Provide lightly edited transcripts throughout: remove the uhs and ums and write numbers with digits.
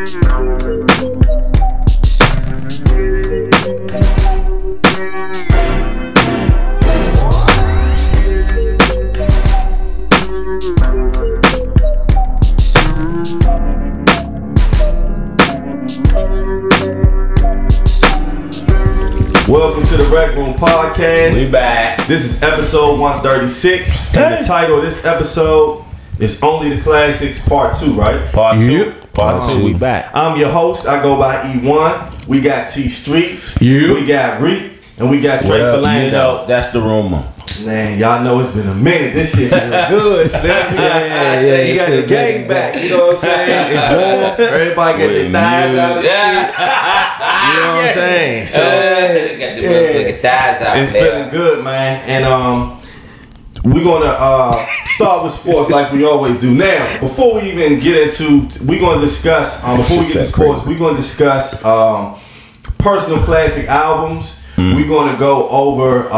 Welcome to the Rec Room Podcast. We back. This is episode 136. And the title of this episode is Only the Classics Part 2, right? Part 2. Part 2. We back. I'm your host. I go by E1. We got T Streets. We got Reek. And we got Trey Philando. You know, that's the rumor. Man, y'all know it's been a minute. This shit been good. Yeah. You got the gang back. You know what I'm saying? It's warm. Everybody got their thighs out. You know what I'm saying? So got the motherfucking thighs out. It's feeling good, man. And we're gonna start with sports like we always do. Now, before we even get into, we're gonna discuss. Before we get to sports, we're gonna discuss personal classic albums. We're gonna go over.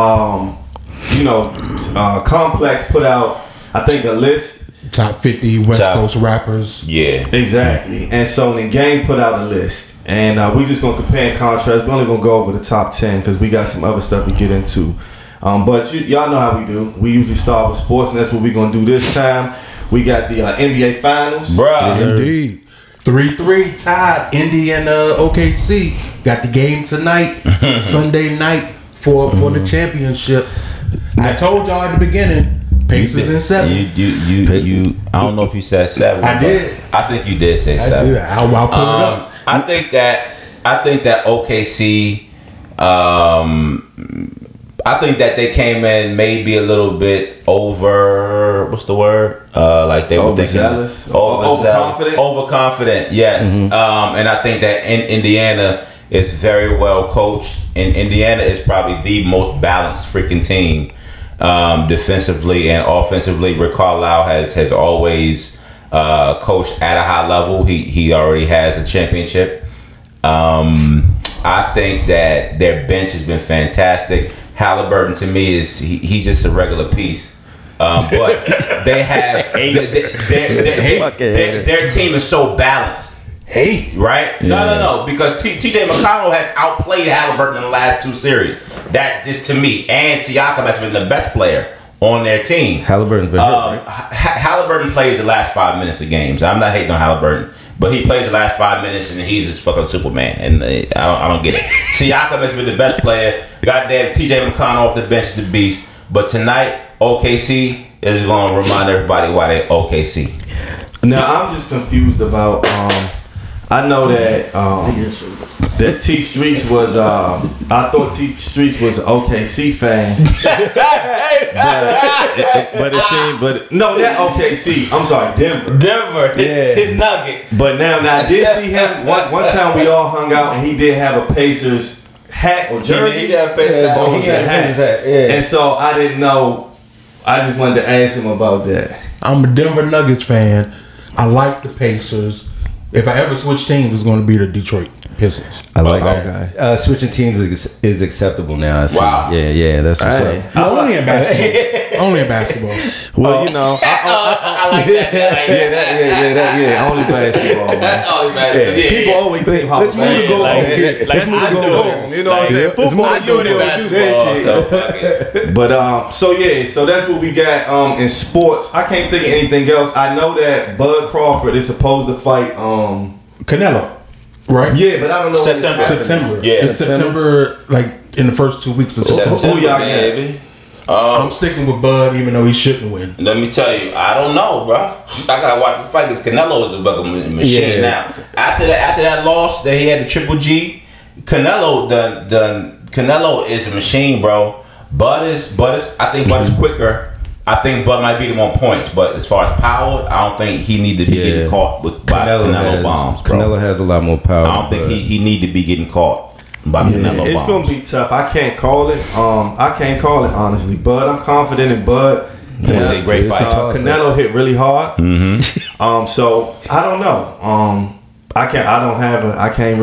Complex put out, I think, a list. Top 50 West Coast rappers. Yeah. Exactly. And so the Game put out a list. And we just going to compare and contrast. We're only going to go over the top 10 because we got some other stuff to get into. But y'all know how we do. We usually start with sports, and that's what we're going to do this time. We got the NBA Finals. Bruh. Indeed. 3-3 tied. Indy and OKC. Got the game tonight, Sunday night for the championship. I told y'all at the beginning, Pacers in 7. You. I don't know if you said 7. I did. I think you did say 7. I'll put it up. I think that OKC. I think that they came in maybe a little bit over. What's the word? Like they were thinking overconfident. Yes. And I think that Indiana is very well coached, and Indiana is probably the most balanced freaking team, defensively and offensively. Rick Carlisle has always coached at a high level. He already has a championship. I think that their bench has been fantastic. Halliburton to me is he's just a regular piece, but they have their team is so balanced. Right? Yeah. No, because TJ McConnell has outplayed Halliburton in the last 2 series. That just to me, and Siakam has been the best player on thetheir team. Halliburton's been hurt, right? Halliburton plays the last 5 minutes of games. I'm not hating on Halliburton, but he plays the last 5 minutes and he's just fucking Superman, and I don't get it. Siakam has been the best player. Goddamn, TJ McConnell off the bench is a beast. But tonight, OKC is going to remind everybody why they OKC. Now I'm just confused about. I know that that T Streets was. I thought T Streets was an OKC fan, but it seemed. But no, not OKC. I'm sorry, Denver. Yeah. His Nuggets. But now I did see him one time. We all hung out, and he did have a Pacers hat or jersey. He did have a Pacers hat. Yeah. And so I didn't know. I just wanted to ask him about that. I'm a Denver Nuggets fan. I like the Pacers. If I ever switch teams, it's going to be the Detroit Pistons. I like that. Switching teams is acceptable now. I see. Wow. Yeah, that's what's up. Only in basketball. Only in basketball. Well, you know, I like that. yeah. Only basketball, man. Only basketball. Yeah. People always think Let's move to go home. Let's move to go home. You know what I'm saying? Football, you don't do that shit. But so that's what we got in sports. I can't think of anything else. I know that Bud Crawford is supposed to fight Canelo. Right? Yeah, but I don't know. September. Yeah. It's September, like in the first 2 weeks of September. Who y'all got? I'm sticking with Bud, even though he shouldn't win. Let me tell you, I don't know, bro. I gotta watch the fight because Canelo is a fucking machine now. After that loss that he had the Triple G, Canelo is a machine, bro. Bud is I think Bud is quicker. I think Bud might beat him on points, but as far as power, I don't think he need to be getting caught by Canelo bombs, bro. Canelo has a lot more power. I don't think he need to be getting caught by Canelo bombs. It's gonna be tough. I can't call it. I can't call it honestly, but I'm confident in Bud. It's a great fight. Canelo hit really hard. So I don't know. I can't call it. I can't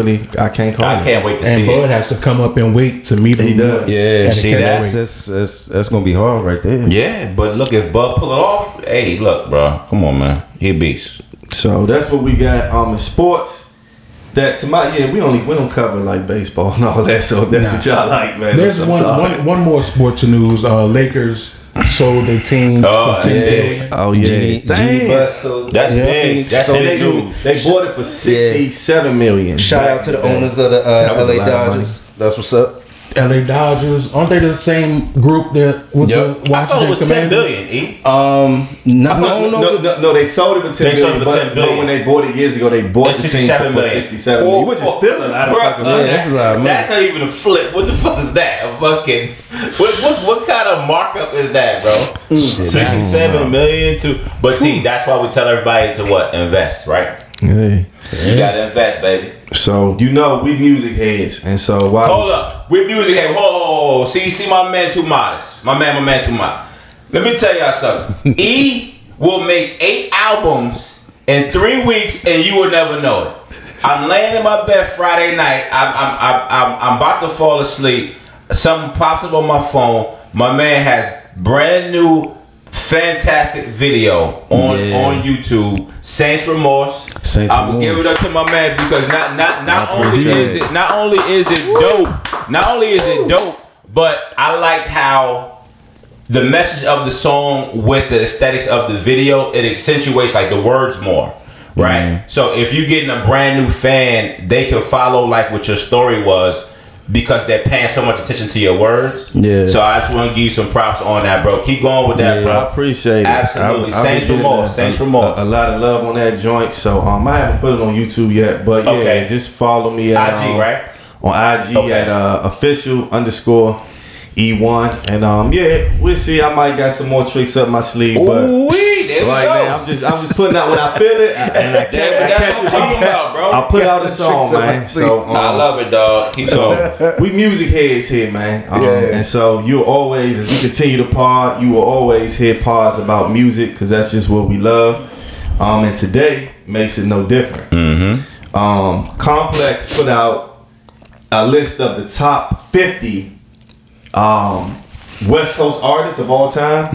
wait to see And Bud it. has to come up and wait to meet him. He does. Yeah, See, that's gonna be hard right there. Yeah, but look, if Bud pull it off, hey, look, bro, come on, man, he a beast. So that's what we got in sports. That to my we don't cover like baseball and all that, so that's what y'all like, man. There's one more sports news. Lakers sold their team for $10 billion. Oh yeah, That's big. That's big news. They bought it for $67 million. Shout out to the owners of the LA Dodgers. That's what's up. LA Dodgers, aren't they the same group that with the Washington I thought it was $10 Commanders? billion. No, they sold it for $10 They sold it billion. for $10 billion. But when they bought it years ago, they bought the team for $67 million, which is still a lot of fucking money. That's a lot of money. That's not even a flip. What the fuck is that? A fucking what kind of markup is that, bro? $67 million to. But T, that's why we tell everybody to what? Invest, right? Hey. You gotta invest, baby. So we music heads, and so why? Hold up, we music heads. Whoa, see, my man too modest. My man too modest. Let me tell y'all something. E will make 8 albums in 3 weeks, and you will never know it. I'm laying in my bed Friday night. I'm about to fall asleep. Something pops up on my phone. My man has brand new, fantastic video on YouTube. Saints Remorse. I'm gonna give it up to my man because not only is it dope, but I liked how the message of the song with the aesthetics of the video, it accentuates like the words more. Right? So if you're getting a brand new fan, they can follow like what your story was because they're paying so much attention to your words. Yeah. So I just want to give you some props on that, bro. Keep going with that, bro. I appreciate it. Absolutely. Saints Remorse. Saints Remorse. A lot of love on that joint. So I haven't put it on YouTube yet, but yeah, just follow me at IG, right? On IG at official_E1, and yeah, we'll see. I might got some more tricks up my sleeve, but right now I'm just putting out when I feel it, and I that's what I'm talking about, bro. I'll put out a song, man. So I love it, dog. We music heads here, man. And so you'll always, as we continue to pod, you will always hear pods about music because that's just what we love. And today makes it no different. Complex put out a list of the top 50 West Coast artists of all time.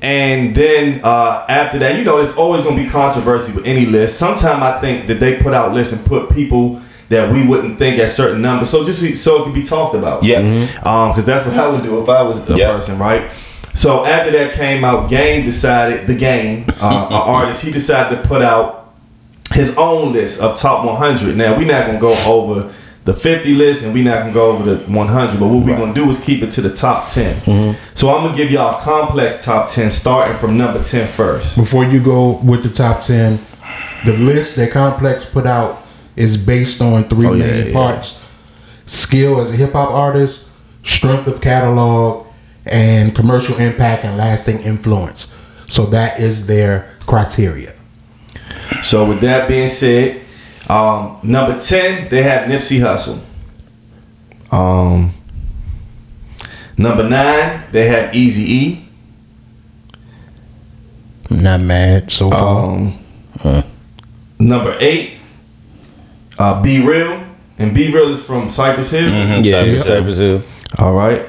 And then after that, there's always going to be controversy with any list. Sometimes I think that they put out lists and put people that we wouldn't think at certain numbers, so just so it can be talked about. Because that's what I would do if I was a person, right? So after that came out, an artist, he decided to put out his own list of top 100. Now we're not going to go over the 50 list, and we're not going to go over the 100, but what we're going to do is keep it to the top 10. So I'm going to give y'all a complex top 10, starting from number 10 first. Before you go with the top 10, the list that Complex put out is based on 3 main parts: skill as a hip-hop artist, strength of catalog, and commercial impact and lasting influence. So that is their criteria. So with that being said, number 10, they have Nipsey Hussle. Number 9, they have Eazy-E. Not mad so far. Number 8, Be Real. And Be Real is from Cypress Hill. Cypress Hill. All right.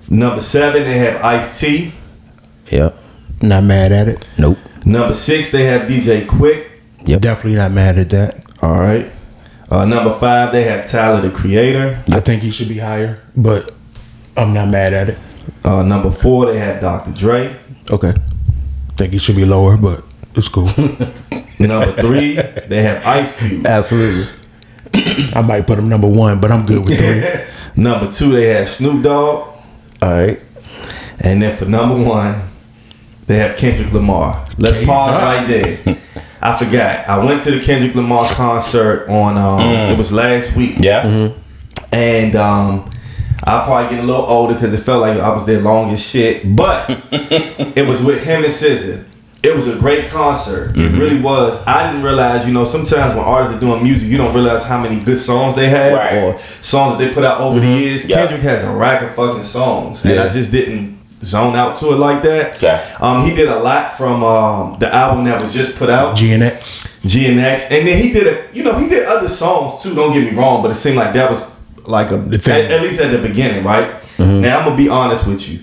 Number 7, they have Ice-T. Yep. Not mad at it. Nope. Number 6, they have DJ Quick. Yep. Definitely not mad at that. All right. Number 5, they have Tyler, the Creator. I think he should be higher, but I'm not mad at it. Number 4, they have Dr. Dre. Okay. Think he should be lower, but it's cool. Number 3, they have Ice Cube. Absolutely. I might put him number 1, but I'm good with 3. Number 2, they have Snoop Dogg. All right. And then for number 1, they have Kendrick Lamar. Let's pause right there. I forgot. I went to the Kendrick Lamar concert on it was last week. And I'll probably get a little older because it felt like I was there long as shit. But it was with him and SZA. It was a great concert. It really was. I didn't realize, sometimes when artists are doing music, you don't realize how many good songs they have or songs that they put out over the years. Kendrick has a rack of fucking songs. And I just didn't zone out to it like that. He did a lot from the album that was just put out, GNX, and then he did he did other songs too. Don't get me wrong, but it seemed like that was like at least at the beginning, right? Now I'm gonna be honest with you.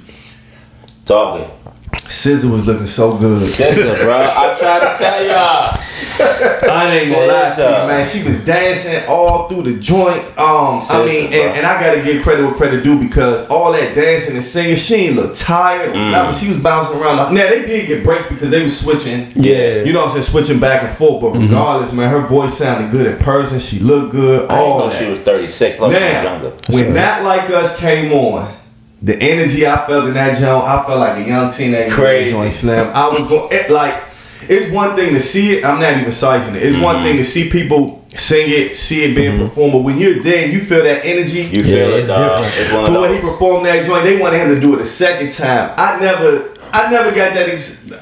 Talking. SZA was looking so good. SZA, bro. I'm trying to tell y'all. I ain't gonna lie to you, man. She was dancing all through the joint. I mean, and I gotta give credit where credit due because all that dancing and singing, she ain't look tired. But she was bouncing around. Now they did get breaks because they was switching. Yeah, you know what I'm saying, switching back and forth. But regardless, man, her voice sounded good in person. She looked good. I didn't know she was 36. Plus she was younger. When Not Like Us came on, the energy I felt in that joint, I felt like a young teenager. Crazy. Joint Slam. I was going like. It's one thing to see it. I'm not even citing it. It's one thing to see people sing it, see it being performed. But when you're there, and you feel that energy. You feel it's different. But when he performed that joint, they wanted him to do it a second time. I never got that.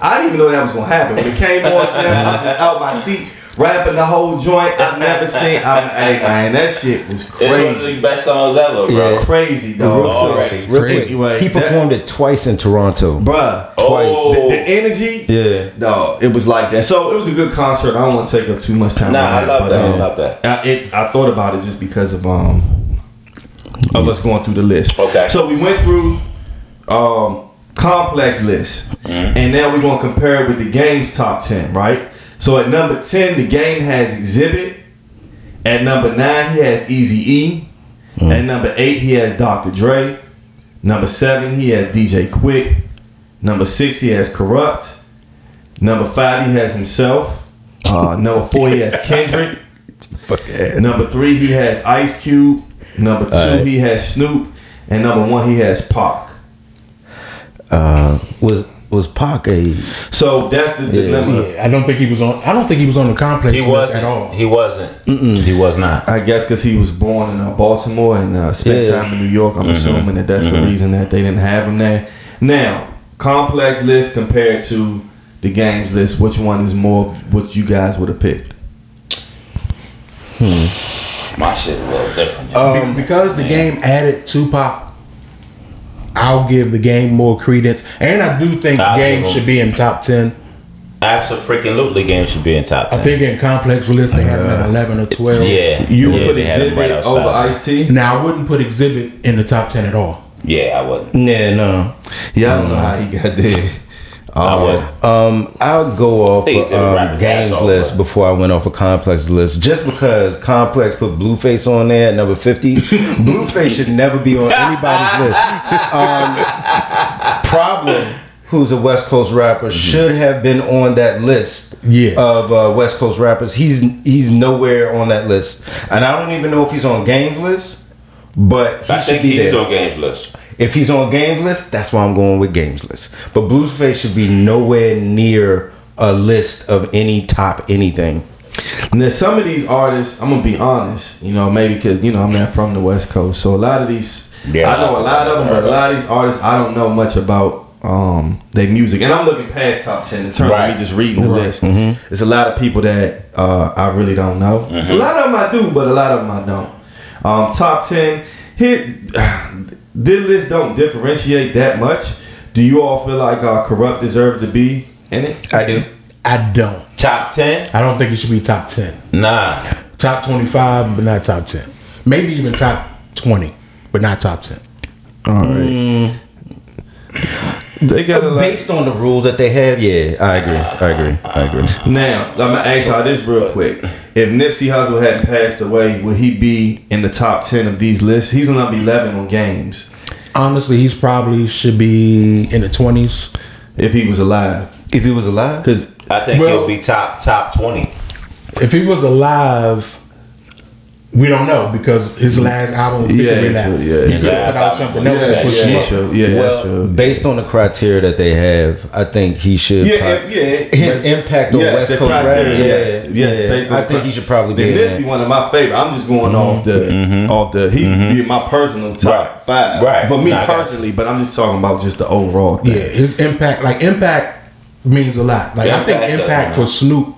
I didn't even know that was gonna happen. When it came on, Slam, I was just out my seat. Rapping the whole joint, I've never seen. Hey man, that shit was crazy. It's one of the best songs ever, bro. Yeah. Crazy, dog. He performed it twice in Toronto, bruh. Twice. The energy, yeah, dog. It was like that. So it was a good concert. I don't want to take up too much time. Nah, I love that. I love that. I thought about it just because of us going through the list. Okay. So we went through complex list, and now we're gonna compare it with the game's top 10, right? So at number 10, the game has Exhibit. At number 9, he has Eazy-E. At number 8, he has Dr. Dre. Number 7, he has DJ Quick. Number 6, he has Corrupt. Number 5, he has himself. Number 4, he has Kendrick. Number 3, he has Ice Cube. Number 2, he has Snoop. And number 1, he has Pac. Was Pac a? So that's the dilemma. Yeah, I don't think he was on the complex list at all. He wasn't. He was not. I guess because he was born in Baltimore and spent time in New York. I'm assuming that's the reason that they didn't have him there. Now, complex list compared to the games list, which one is more what you guys would have picked? My shit a little different. Because the game added Tupac, I'll give the game more credence, and I do think the game should be in top 10. Absolutely, game should be in top 10. I think in complex list they had him at 11 or 12. Yeah, you would put Exhibit over Ice-T. Now I wouldn't put Exhibit in the top 10 at all. Yeah, I wouldn't. Yeah, no. Yeah, I don't know how he got there. I would. I'll go off games list before I went off a complex list, just because complex put Blueface on there at number 50. Blueface should never be on anybody's list. Problem, who's a West Coast rapper, should have been on that list of West Coast rappers. He's nowhere on that list, and I don't even know if he's on games list, but he should be there. He's on games list. If he's on games list, that's why I'm going with games list. But Blueface should be nowhere near a list of any top anything. Now, some of these artists, I'm gonna be honest, maybe because I'm not from the West Coast, so a lot of these, I know a lot of them, but a lot of these artists, I don't know much about their music, and I'm looking past top 10 in terms of me just reading the list. There's a lot of people that I really don't know. A lot of them I do, but a lot of them I don't. Top 10 hit. This list don't differentiate that much. Do you all feel like Corrupt deserves to be in it? I do. I don't. Top 10? I don't think it should be top 10. Nah. Top 25, but not top 10. Maybe even top 20, but not top 10. All right. They got based on the rules that they have, yeah, I agree. Now, I'm gonna ask y'all this real quick. If Nipsey Hussle hadn't passed away, would he be in the top 10 of these lists? He's on number 11 on games. Honestly, he's probably should be in the 20s. If he was alive. If he was alive? Because I think he'll be top 20. If he was alive, we don't know because his last album was Victory Lap. He could have put out something else to push him up. Well, based on the criteria that they have, I think he should. His impact on West Coast rap. I think he should probably be. Nipsey one of my favorite. I'm just going off the he be my personal top 5 for me personally, but I'm just talking about just the overall thing. Yeah, his impact means a lot. Like I think impact for Snoop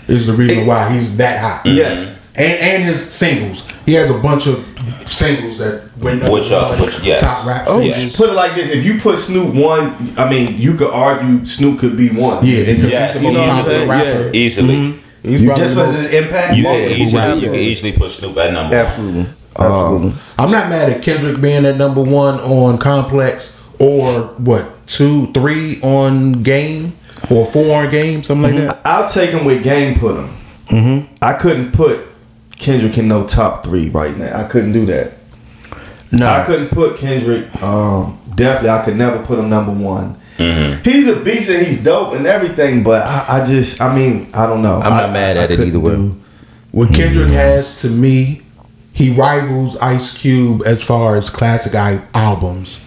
is the reason why he's that hot. Yes. And his singles. He has a bunch of singles that went up top rap singles. Put it like this: if you put Snoop one, I mean, you could argue Snoop could be one. Yeah, he's the most popular rapper. Easily. Just for his impact, you can easily put Snoop at number Absolutely. I'm not mad at Kendrick being at number 1 on Complex or 2, 3 on Game or 4 on Game, something like that. I'll take him with Game. Put him. I couldn't put Kendrick in no top 3 right now. I couldn't do that. No, I couldn't put Kendrick. Definitely, I could never put him number 1. He's a beast and he's dope and everything, but I don't know. I'm not mad at it either way. What Kendrick has to me, he rivals Ice Cube as far as classic albums.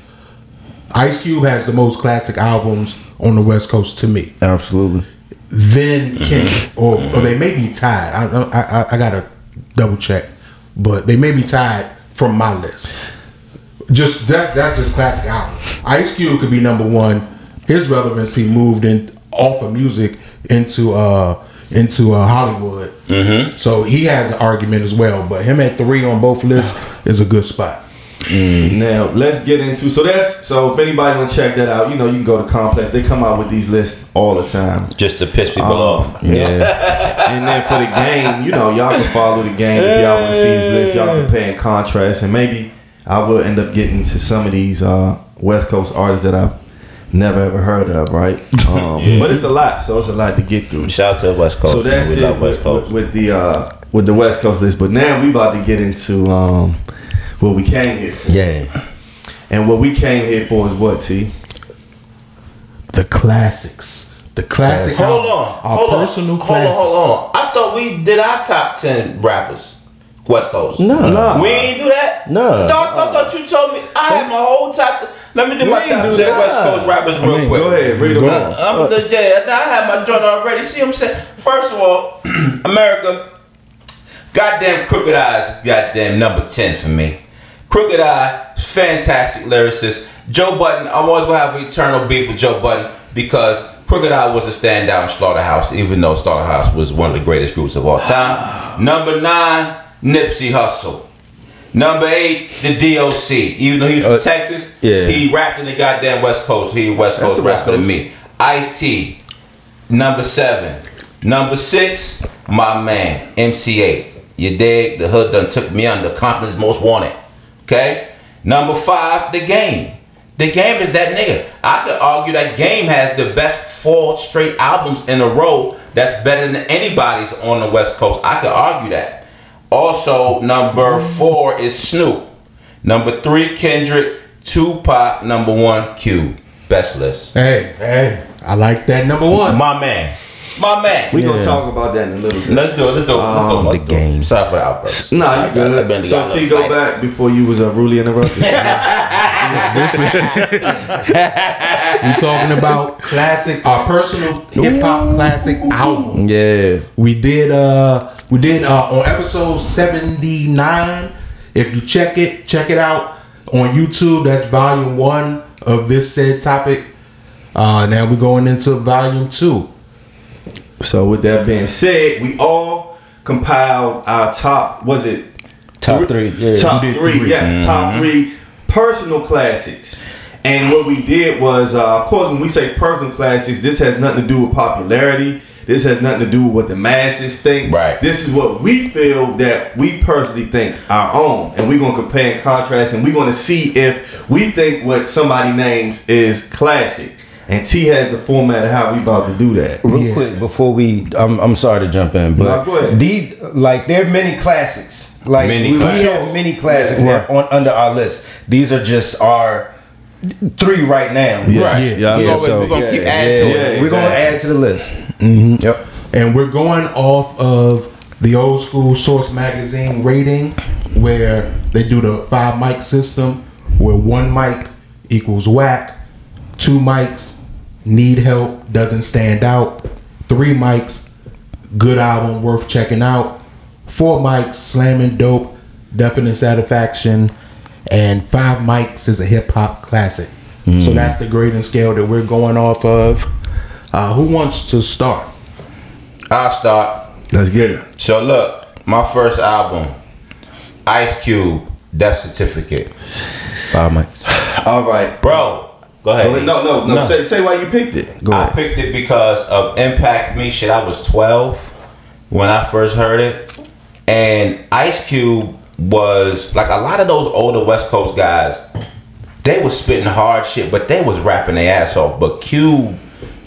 Ice Cube has the most classic albums on the West Coast to me. Absolutely. Then Kendrick, or they may be tied. I gotta double check, but they may be tied from my list. Just that's his classic album. Ice Cube could be number 1. His relevancy moved off of music into Hollywood. So he has an argument as well. But him at 3 on both lists is a good spot. Now let's get into so if anybody want to check that out, you can go to Complex. They come out with these lists all the time just to piss people off. Yeah. And then for the game, y'all can follow the game if y'all want to see this list. Y'all can compare and contrast, and maybe I will end up getting to some of these West Coast artists that I've never ever heard of, right? But it's a lot, so it's a lot to get through. Shout out to the West Coast. So that's it with the West Coast list. But now we about to get into what we came here for. Yeah. And what we came here for is what, T? The classics. The classic. Hold on. I thought we did our top 10 rappers. West Coast. No. We ain't do that? No. I thought you told me I had my whole top 10. Let me do my top 10 West Coast rappers real quick. Go ahead, read them all. I had my joint already. See what I'm saying? First of all, America, goddamn Crooked Eye's goddamn number 10 for me. Crooked Eye, fantastic lyricist. Joe Budden, I'm always gonna have an eternal beef with Joe Budden because Crooked Eye was a standout in Slaughterhouse, even though Slaughterhouse was one of the greatest groups of all time. Number 9, Nipsey Hussle. Number 8, the DOC. Even though he's from Texas, he rapped in the goddamn West Coast. He West Coast rapper than me. Ice-T. Number 7. Number 6, my man, MC8. You dig? The hood done took me under. Compton's Most Wanted. Okay? Number 5, The Game. The Game is that nigga. I could argue that Game has the best 4 straight albums in a row that's better than anybody's on the West Coast. I could argue that. Also, number 4 is Snoop. Number 3, Kendrick. Tupac. Number 1, Cube. Best list. Hey, I like that number 1. My man. We're going to talk about that in a little bit. Let's do it. The Game. Sorry for the outburst. Nah, you good. So, T, go back before you was rudely interrupted. We talking about classic, our personal hip hop classic albums. Yeah. We did on episode 79. If you check it out on YouTube. That's volume 1 of this said topic. Now we're going into volume 2. So with that being said, we all compiled our top 3. Yeah. Top 3, yes, top 3 personal classics. And what we did was, of course, when we say personal classics, this has nothing to do with popularity. This has nothing to do with what the masses think. Right. This is what we feel that we personally think our own. And we're going to compare and contrast, and we're going to see if we think what somebody names is classic. And T has the format of how we about to do that. Real quick before I'm sorry to jump in, but go ahead. These there are many classics. We have many classics under our list. These are just our 3 right now. Right. Yeah. We're gonna keep adding to it. We're gonna add to the list. Mm-hmm. Yep. And we're going off of the old school Source Magazine rating, where they do the 5 mic system, where 1 mic equals whack, 2 mics need help, doesn't stand out, 3 mics good album worth checking out, 4 mics slamming dope, definite satisfaction, and 5 mics is a hip hop classic. So that's the grading scale that we're going off of. Who wants to start? I'll start. Let's get it. So look, my first album, Ice Cube, Death Certificate. 5 mics. All right, bro. Go ahead. No. Say why you picked it. I picked it because of Impact Me. Shit, I was 12 when I first heard it, and Ice Cube was like a lot of those older West Coast guys. They was spitting hard shit, but they was rapping their ass off. But Cube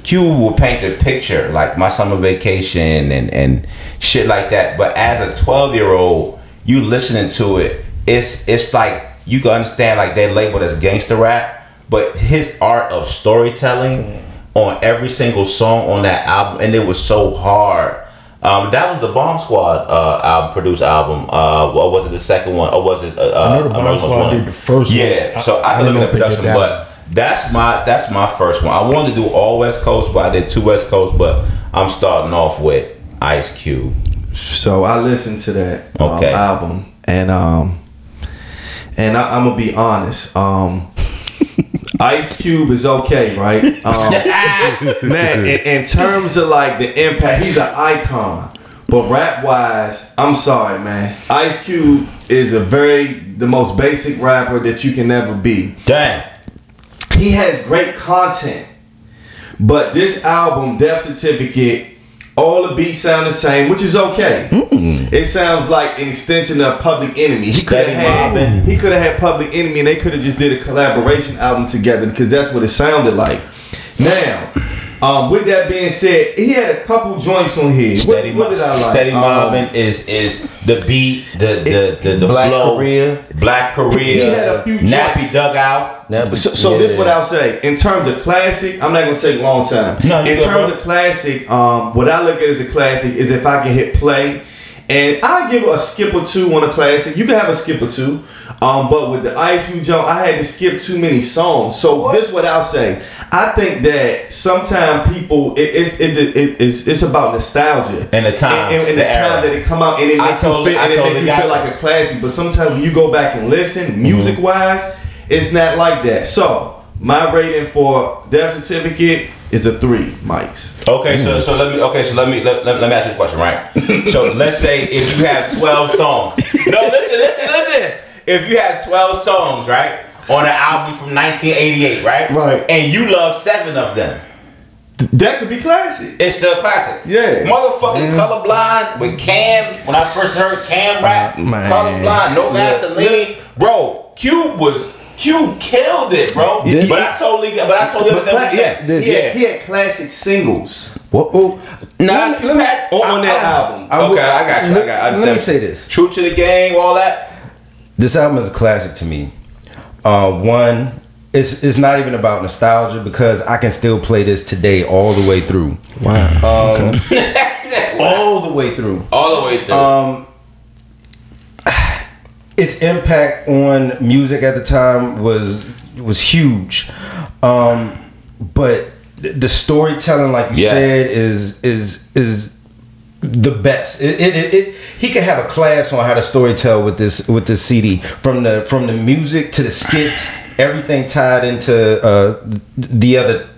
Q will paint the picture, like My Summer Vacation and shit like that. But as a 12-year-old, you listening to it, it's like you can understand like they labeled as gangster rap, but his art of storytelling on every single song on that album, and it was so hard. That was the Bomb Squad produced album. Or was it the second one? Or was it? I know the Bomb Squad did the first one. Yeah, so I can look at the production, but that's my first one. I wanted to do all West Coast, but I did 2 West Coast. But I'm starting off with Ice Cube. So I listened to that album, and I'm gonna be honest. Ice Cube is okay, right? Man, in terms of like the impact, he's an icon. But rap wise, I'm sorry, man. Ice Cube is the most basic rapper that you can ever be. Dang. He has great content, but this album, Death Certificate, all the beats sound the same, which is okay. It sounds like an extension of Public Enemy. He could have had Public Enemy, and they could have just did a collaboration album together, because that's what it sounded like. Now, with that being said, he had a couple joints on here. What did I like? Steady Mobbin' is the beat, the Black flow, Korea. Black Korea. He had a few Nappy joints. Dugout. So this is what I'll say. In terms of classic, I'm not gonna take a long time. In terms of classic, what I look at as a classic is if I can hit play, and I give a skip or 2 on a classic. You can have a skip or 2, but with the Ice Cube jump, I had to skip too many songs. So this is what I'll say. I think that sometimes people it's about nostalgia And the time, and the time that it come out, and it makes you feel like a classic. But sometimes when you go back and listen, music wise, it's not like that. So my rating for Death Certificate is a 3 mics. Okay, so let me ask you this question, right? So let's say if you have 12 songs. No, listen. If you have 12 songs, right, on an album from 1988, right? Right. And you love 7 of them. That could be classic. It's still classic. Yeah. Motherfucking Colorblind with Cam. When I first heard Cam rap, Colorblind, No Vaseline. Bro, Cube killed it, bro. But I totally understand what you're saying. He had classic singles. On that album. Okay, I got you. Let me say this. True to the Game, all that. This album is a classic to me. One, it's not even about nostalgia, because I can still play this today all the way through. Wow. All the way through. All the way through. Its impact on music at the time was huge. But the storytelling, like you said, is the best. He could have a class on how to storytell with this CD, from the music to the skits, everything tied into the other,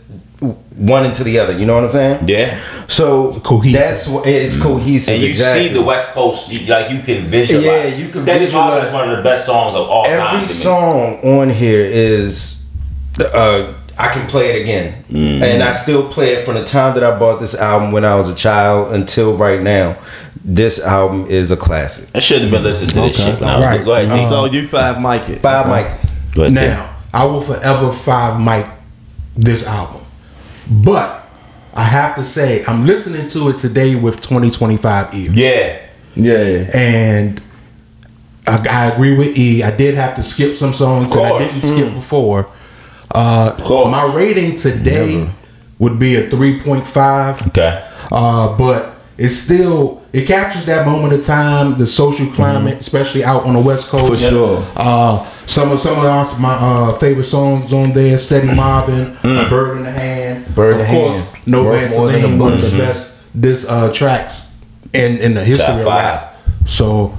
one into the other. You know what I'm saying? Yeah. So cohesive. That's what it's cohesive. And you see the West Coast, like you can visualize. Yeah, you can Steady visualize. Mobbin' is one of the best songs of all time. Every song on here is I can play it again, and I still play it from the time that I bought this album when I was a child until right now. This album is a classic. I shouldn't have been listening to this shit. Right. Go ahead, T. So you 5 mic it. 5 mic. Go ahead, Now, I will forever 5 mic this album. But I have to say, I'm listening to it today with 2025 ears. Yeah. And I agree with E. I did have to skip some songs that I didn't skip before. My rating today would be a 3.5. Okay. But it captures that moment of time, the social climate, especially out on the West Coast. For sure. Some of my favorite songs on there: "Steady Mobbin'," "Bird in the Hand," of course, "No Vaseline," one of the best tracks in the history of rap. So,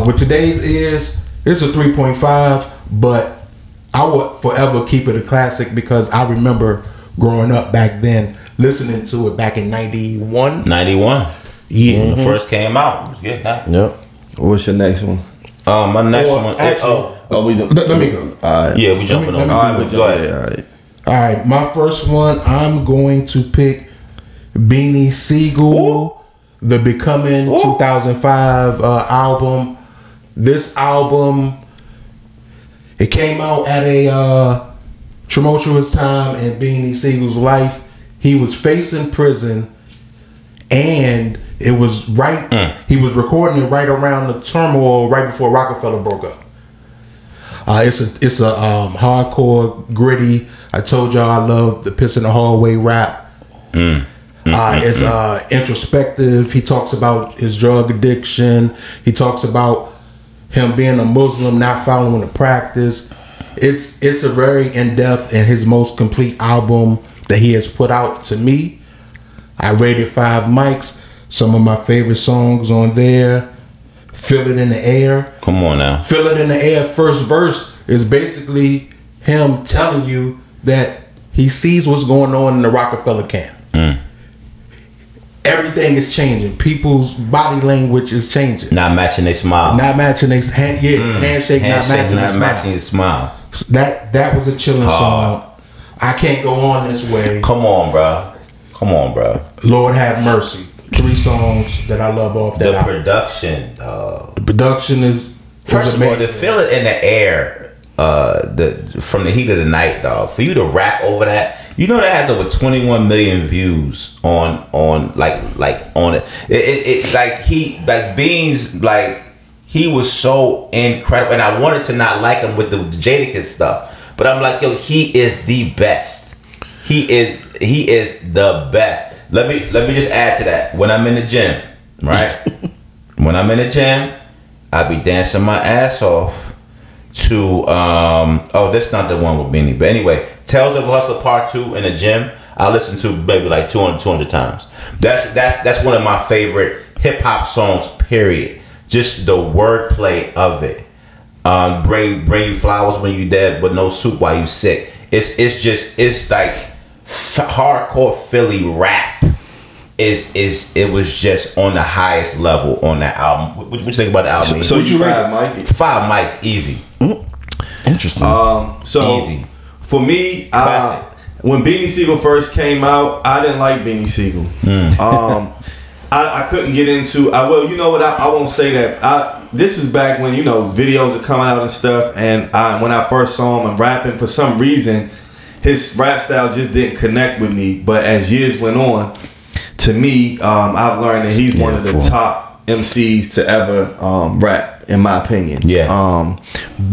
with today's ears, it's a 3.5, but I would forever keep it a classic, because I remember growing up back then, listening to it back in 91. 91. Yeah. When it first came out. It was good now. Yep. What's your next one? My next one. We let me go. All right. Yeah, we jumping on. All right, go ahead. All right, my first one, I'm going to pick Beanie Siegel, the Becoming 2005 album. This album, it came out at a tumultuous time in Beanie Siegel's life. he was facing prison, and it was right. He was recording it right around the turmoil, right before Rockefeller broke up. It's a hardcore, gritty. I told y'all I love the piss in the hallway rap. It's introspective. He talks about his drug addiction. He talks about him being a Muslim, not following the practice. It's a very in-depth and his most complete album that he has put out to me. I rated 5 mics. Some of my favorite songs on there. Feel It in the Air. Come on now. Feel It in the Air. First verse is basically him telling you that he sees what's going on in the Rockefeller camp. Everything is changing. People's body language is changing. Not matching their smile. Not matching their handshake. Not matching their smile. That was a chilling song. I Can't Go On This Way. Come on, bro. Lord Have Mercy. 3 songs that I love off that The album. production. The production is First of all, amazing. to feel it in the air, from the heat of the night, dog. For you to rap over that, you know that has over 21 million views on it. It's like Beans, like he was so incredible, and I wanted to not like him with the Jadakiss stuff, but I'm like, yo, he is the best. He is the best. Let me just add to that. When I'm in the gym, right? When I'm in the gym, I be dancing my ass off to that's not the one with Beanie, but anyway, Tales of Hustle Part 2 in the gym. I listen to maybe like 200 times. That's one of my favorite hip hop songs. Period. Just the wordplay of it. Bring you flowers when you dead, but no soup while you sick. It's like hardcore Philly rap. It was just on the highest level on that album. What you think about the album? So you rate Mikey? 5 mics, easy. Interesting. So Easy. For me, Classic. when Beanie Siegel first came out, I didn't like Beanie Siegel. I couldn't get into. Well, you know what? I won't say that. This is back when videos are coming out and stuff, and when I first saw him and rapping, for some reason, his rap style just didn't connect with me. But as years went on, to me, I've learned that he's one of the top MCs to ever rap, in my opinion. Yeah.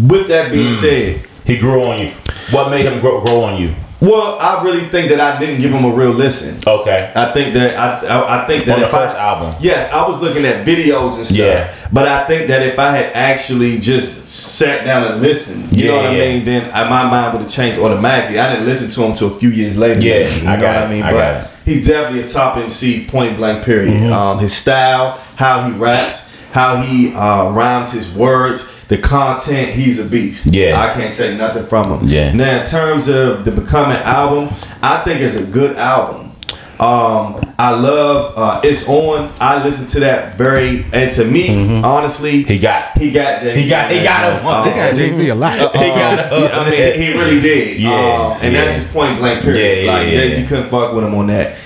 With that being said, He grew on you. What made him grow on you? well, I really think that I didn't give him a real listen. Okay. I think that I think that On the if first album. Yes, I was looking at videos and stuff. Yeah. But I think that if I had actually just sat down and listened, you know what I mean, then my mind would have changed automatically. I didn't listen to him until a few years later. Yeah, you know what I mean? But he's definitely a top MC, point blank, period. His style, how he raps, how he rhymes his words, the content, he's a beast. Yeah. I can't take nothing from him. Yeah. Now, in terms of the Becoming album, I think it's a good album. I love It's On. I listen to that and to me, honestly, He got Jay-Z. He got him. They got Jay-Z a lot. I mean, he really did. And that's just point blank, period. Yeah, like Jay-Z couldn't fuck with him on that.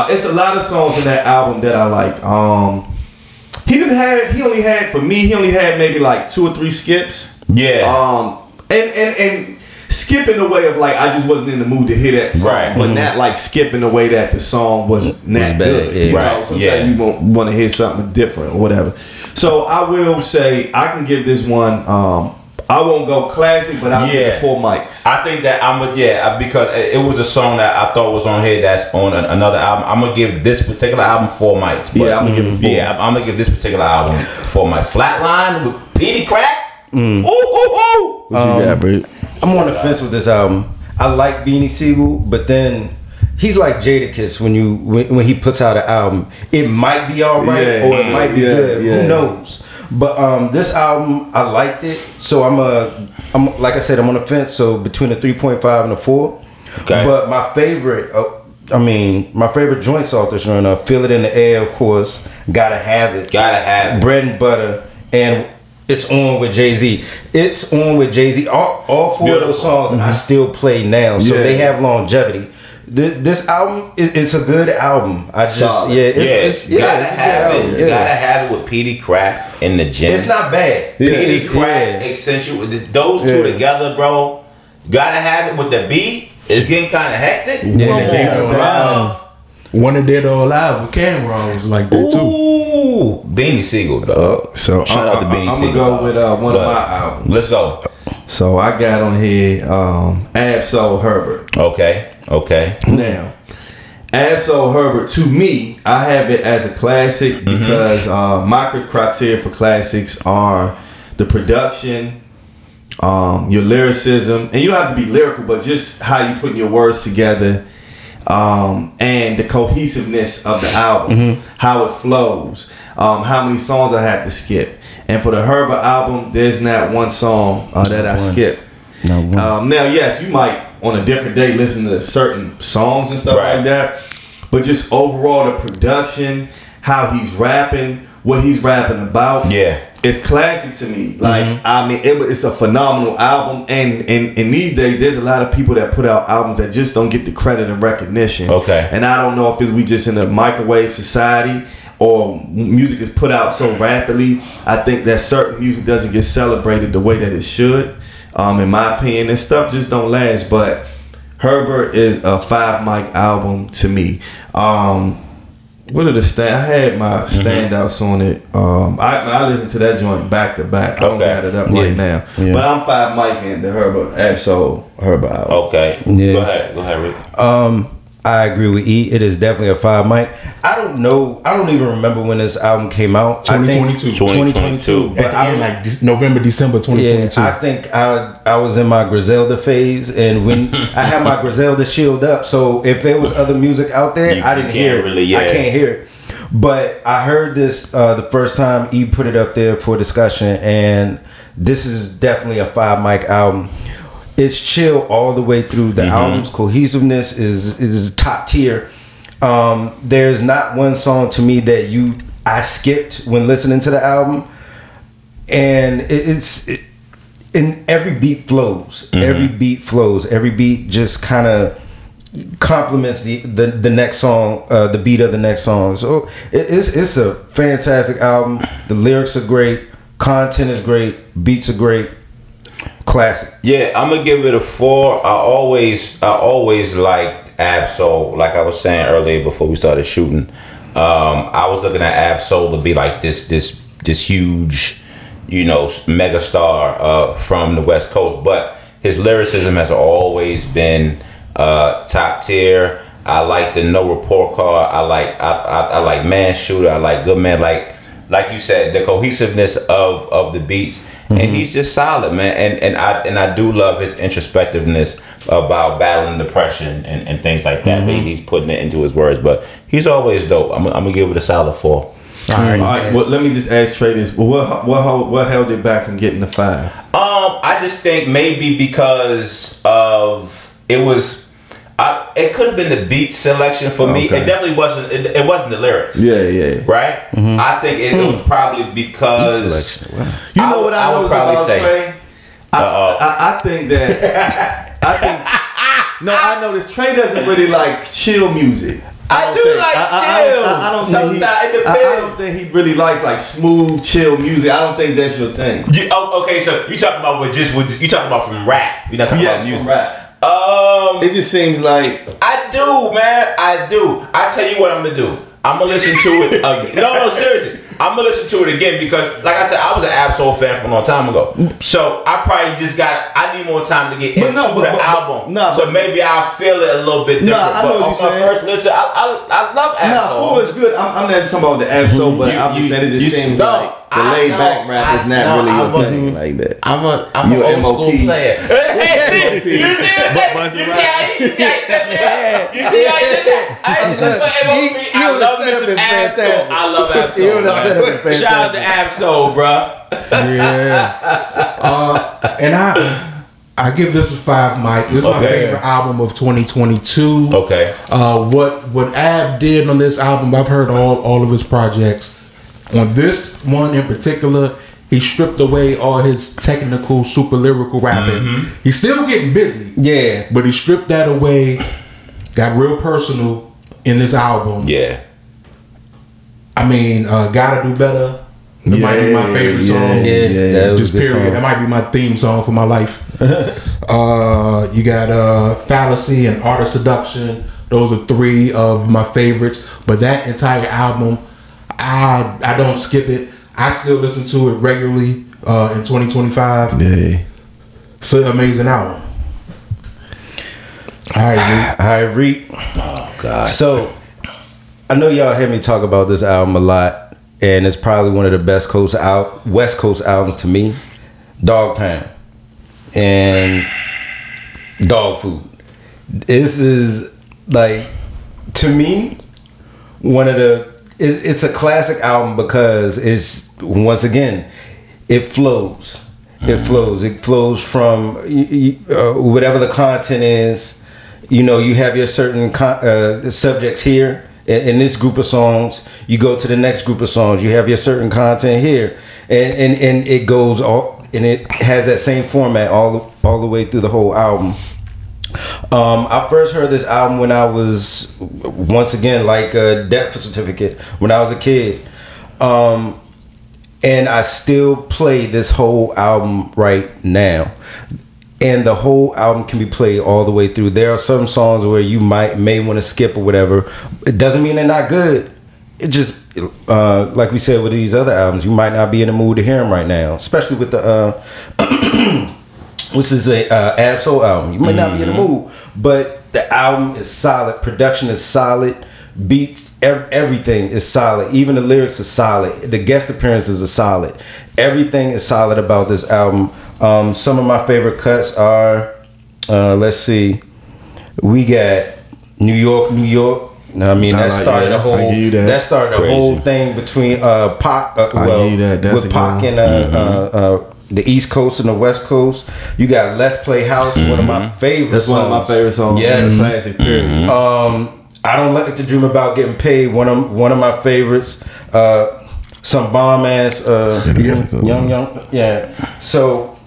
It's a lot of songs in that album that I like. He only had maybe like 2 or 3 skips. Yeah. And skip in the way of like I just wasn't in the mood to hear that song, Right. but not like skip in the way that the song was not good. yeah. You Right. know, sometimes you want to hear something different or whatever. So I will say I can give this one. I won't go classic, but I'll give it 4 mics. I think that because it was a song that I thought was on here that's on another album. I'm gonna give this particular album 4 mics. But I'm gonna give it 4. Yeah, I'm gonna give this particular album 4 mics. Flatline with Petey Crack. Ooh. What you got, bro? I'm on the fence with this album. I like Beanie Siegel, but then he's like Jadakiss when he puts out an album. It might be all right or it might be good. Who knows? But this album, I liked it. So I'm like I said, I'm on the fence. So between a 3.5 and a 4. Okay. But my favorite, my favorite joints off this run are Feel It in the Air, of course. Gotta Have It. Bread and Butter. And It's On with Jay-Z. It's On with Jay-Z. All 4 of those songs I still play now. So they have longevity. This album, it's a good album. Gotta have it with Petey Crack in the gym. It's not bad. Petey Crack, Accentuate, those two together, bro. Gotta have it with the beat. It's getting kind of hectic. One that did all live with Cameron was like that too. Ooh, Beanie Siegel, dog. So shout out to Beanie I'm Siegel. gonna go with one of my albums. Let's go. So I got on here Ab-Soul Herbert. Okay. Now, Ab-Soul Herbert, to me, I have it as a classic because my criteria for classics are the production, your lyricism, and you don't have to be lyrical, but just how you putting your words together, and the cohesiveness of the album, how it flows, how many songs I have to skip. And for the Herbert album, there's not one song that I skip. Now, yes, you might on a different day listen to certain songs and stuff like that, but just overall the production, how he's rapping, what he's rapping about, it's classic to me. Like I mean, it's a phenomenal album, and these days there's a lot of people that put out albums that just don't get the credit and recognition. And I don't know if we just in a microwave society or music is put out so rapidly. I think that certain music doesn't get celebrated the way that it should. In my opinion, and stuff just don't last. But Herbert is a 5 mic album to me. What are the I had my standouts on it. I listened to that joint back to back. I don't got it up right now, but I'm 5 mic in the Ab-Soul Herbert album. Okay, go ahead, Rick. I agree with E. It is definitely a 5 mic. I don't know. I don't even remember when this album came out. 2022. But I like November, December 2022. Yeah, I think I was in my Griselda phase, and when I had my Griselda shield up, so if there was other music out there, I didn't hear it. I can't hear it. But I heard this the first time E put it up there for discussion, and this is definitely a 5 mic album. It's chill all the way through. The album's cohesiveness is top tier. There's not one song to me that I skipped when listening to the album, and and every beat flows. Every beat flows. Every beat just kind of complements the next song, the beat of the next song. So it's a fantastic album. The lyrics are great. Content is great. Beats are great. Classic. Yeah, I'm gonna give it a 4. I always liked Ab-Soul. Like I was saying earlier before we started shooting, I was looking at Ab-Soul to be like this huge, mega star from the West Coast. But his lyricism has always been top tier. I like the No Report Card. I like Man Shooter. I like Good Man. Like you said, the cohesiveness of the beats. And he's just solid, man. And I do love his introspectiveness about battling depression and things like that. He's putting it into his words, but he's always dope. I'm gonna give it a solid 4. All right. Well, let me just ask Trey this. Well, what held it back from getting the 5? I just think maybe because of it could have been the beat selection for me. It definitely wasn't. It wasn't the lyrics. Yeah. Right. I think it was probably because you know what I would probably say. Trey? I think that no, I noticed Trey doesn't really like chill music. I do like chill. I don't think he really likes like smooth, chill music. I don't think that's your thing. Okay, so you talking about you talking about from rap? You're not talking about music. From rap. It just seems like I do, man. I do. I tell you what I'm gonna do. I'm gonna listen to it again. No, seriously. I'm gonna listen to it again because, like I said, I was an Ab-Soul fan from a long time ago. So I probably just I need more time to get into the album. So maybe I'll feel it a little bit different. I know what you're saying. First listen, I love Ab-Soul. No, it's good. I'm not talking about the Ab-Soul, but I'm just saying it just seems like the laid back rap is not really your thing like that. I'm an old school player. Hey, you see how he said that? You see how he did that? I love me some Ab-Soul. I love Ab-Soul. Shout out to Ab-Soul, bro. Yeah. And I give this a 5 mic. This is my favorite album of 2022. Okay. What Ab did on this album, I've heard all of his projects. On this one in particular, he stripped away all his technical, super lyrical rapping. He's still getting busy. Yeah. But he stripped that away, got real personal in this album. Yeah. I mean, Gotta Do Better. That might be my favorite song. That was Just a good period. song. That might be my theme song for my life. You got Fallacy and Art of Seduction. Those are 3 of my favorites. But that entire album, I don't skip it. I still listen to it regularly in 2025. Yeah. It's an amazing album. All right, Reek. Oh God. So, I know y'all hear me talk about this album a lot, and it's probably one of the best West Coast albums to me. Dog Pound and Dog Food. This is like, to me, one of the. It's a classic album because it's, once again, it flows. It flows. It flows from whatever the content is. You know, you have your certain subjects here in this group of songs. You go to the next group of songs. You have your certain content here, and it goes all, and it has that same format all the way through the whole album. I first heard this album when I was, once again, like a death certificate, when I was a kid. And I still play this whole album right now. And the whole album can be played all the way through. There are some songs where you may want to skip or whatever. It doesn't mean they're not good. It just, like we said with these other albums, you might not be in the mood to hear them right now. Especially with the, which is a Ab-Soul album. You might not be in the mood. But the album is solid. Production is solid. Beats, everything is solid. Even the lyrics are solid. The guest appearances are solid. Everything is solid about this album. Some of my favorite cuts are, let's see, we got New York, New York. I mean, that started the whole. That started the whole thing between Pac, with Pac and the East Coast and the West Coast. You got Let's Play House, one of my favorite. That's songs. one of my favorite songs. Yes, Classic period. I Don't Like to Dream About Getting Paid. One of my favorites. Some bomb ass young. Yeah. So,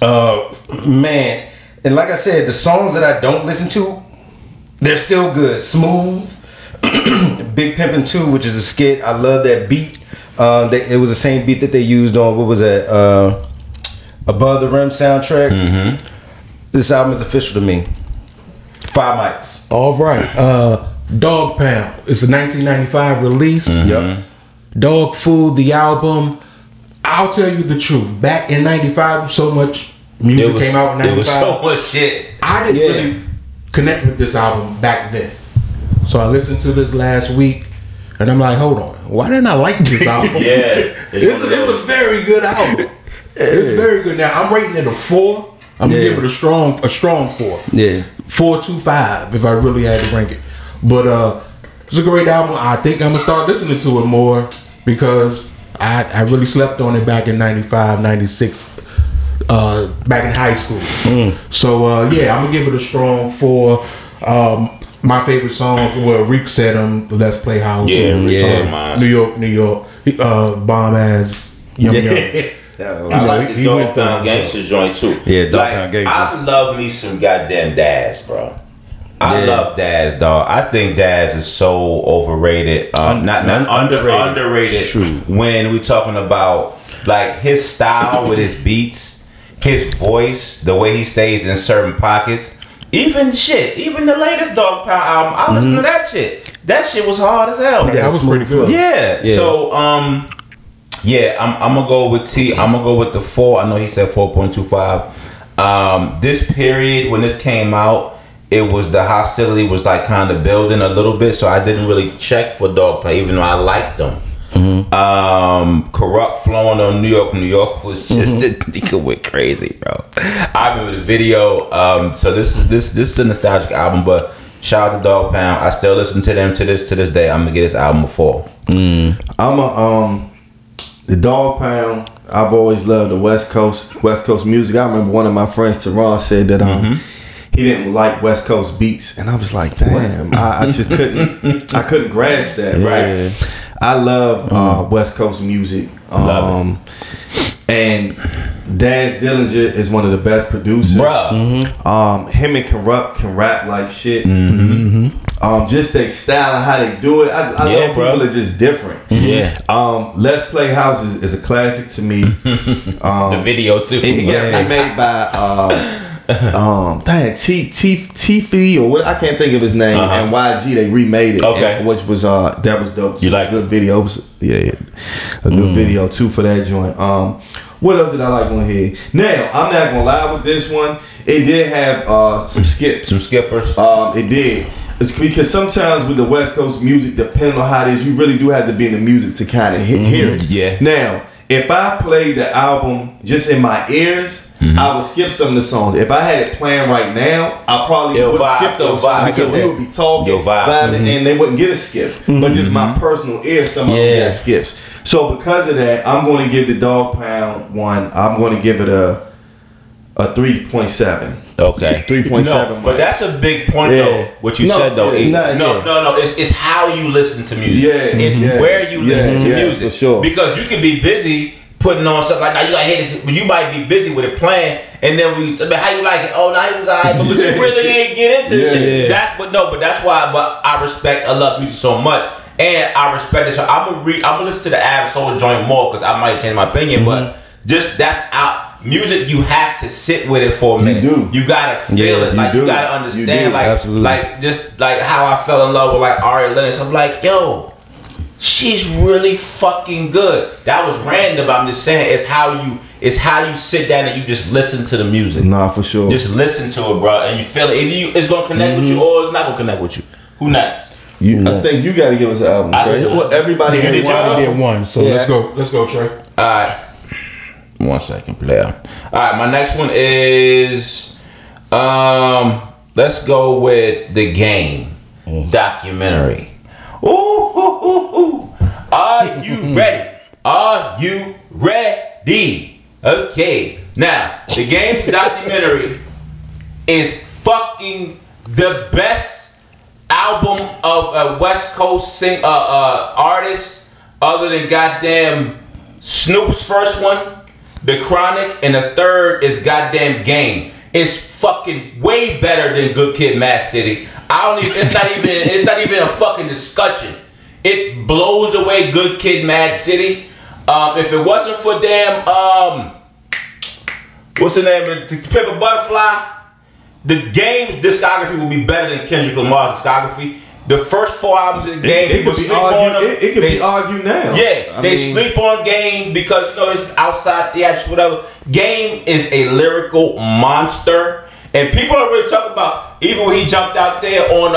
man, and like I said, the songs that I don't listen to, they're still good. Smooth. Big Pimpin' 2, which is a skit. I love that beat. It was the same beat that they used on, what was that? Above the Rim soundtrack. This album is official to me. 5 mics. All right. Dog Pound. It's a 1995 release. Yep. Dog Food, the album. I'll tell you the truth. Back in 95, so much music came out in 95. There was so much shit. I didn't really connect with this album back then. So I listened to this last week, and I'm like, hold on. Why didn't I like this album? It's a very good album. It's very good. Now, I'm rating it a 4. I'm going to give it a strong 4. Yeah. 4.25 if I really had to rank it. But it's a great album. I think I'm going to start listening to it more because I really slept on it back in 95, 96, back in high school. So, yeah, I'm going to give it a strong 4. My favorite songs, well, Reek said them, Let's Play House. New York, New York, bomb ass, yum yum. I like the Dog Pound Gangsta joint too. Yeah, Dog Pound Gangsta. I love me some goddamn Daz, bro. I love Daz, dog. I think Daz is so overrated. Not underrated. True. When we talking about like his style with his beats, his voice, the way he stays in certain pockets. Even the latest Dog Pound album, I listened to that shit. That shit was hard as hell. Yeah, that was pretty good. Yeah. So I'm gonna go with T. I'm gonna go with the 4. I know he said 4.25. This period when this came out, it was the hostility was like kind of building a little bit, so I didn't really check for Dog Pound, even though I liked them. Corrupt flowing on New York, New York was just it went crazy, bro. I remember the video. So this is a nostalgic album, but shout out to Dog Pound. I still listen to them to this day. I'm gonna get this album a 4. The Dog Pound. I've always loved the West Coast music. I remember one of my friends, Teron, said that he didn't like West Coast beats, and I was like, damn, I just couldn't grasp that. Yeah. Right? I love West Coast music. And Daz Dillinger is one of the best producers. Bruh. Him and Corrupt can rap like shit. just their style and how they do it. I know people are just different. Yeah. Let's Play House is a classic to me. The video too. It got made by Tiffy or what, I can't think of his name, and YG. They remade it, which was that was dope. You like a good video? A good video too for that joint. What else did I like on here? Now I'm not gonna lie with this one. It did have some skips, some skippers. It did. It's because sometimes with the West Coast music, depending on how it is, you really do have to be in the music to kind of hear it. Yeah. Now, if I played the album just in my ears, I would skip some of the songs. If I had it playing right now, I probably would skip those songs because we would be talking, vibing, and they wouldn't get a skip. But just my personal ear, some of them got skips. So because of that, I'm going to give the Dog Pound one. I'm going to give it a 3.7. Okay. 3.7. No, but that's a big point though. What you said though. No. It's how you listen to music. It's where you listen to music. For sure. Because you can be busy putting on something like, now you gotta hear this, but you might be busy with it playing, and then how you like it? Oh, now it was alright, but you really ain't get into this shit. That's why. But I love music so much, and I respect it. So I'm gonna listen to the Ab Soul joint more because I might change my opinion, but just that's out. Music, you have to sit with it for a minute. You gotta feel it. Like you gotta understand. Like just like how I fell in love with like Ari Lennox. I'm like, yo, she's really fucking good. That was random. I'm just saying it's how you sit down and you just listen to the music. Nah, for sure. Just listen to it, bro, and you feel it. It's gonna connect with you or it's not gonna connect with you. Who next? I think you gotta give us an album, Trey. Well, everybody did one. So let's go, Trey. All right. 1 second, player. All right, my next one is let's go with The Game documentary. Ooh. Are you ready? Are you ready? Okay. Now, The Game documentary is fucking the best album of a West Coast artist other than goddamn Snoop's first one, The Chronic, and the third is goddamn Game. It's fucking way better than Good Kid, Mad City. It's not even a fucking discussion. It blows away Good Kid, Mad City. If it wasn't for damn what's the name of Pimp a Butterfly, The Game's discography will be better than Kendrick Lamar's discography. The first 4 albums of The Game, people sleep on them. It could be argued now. Yeah, they sleep on Game because it's outside theatrics, whatever. Game is a lyrical monster, and people don't really talk about. Even when he jumped out there on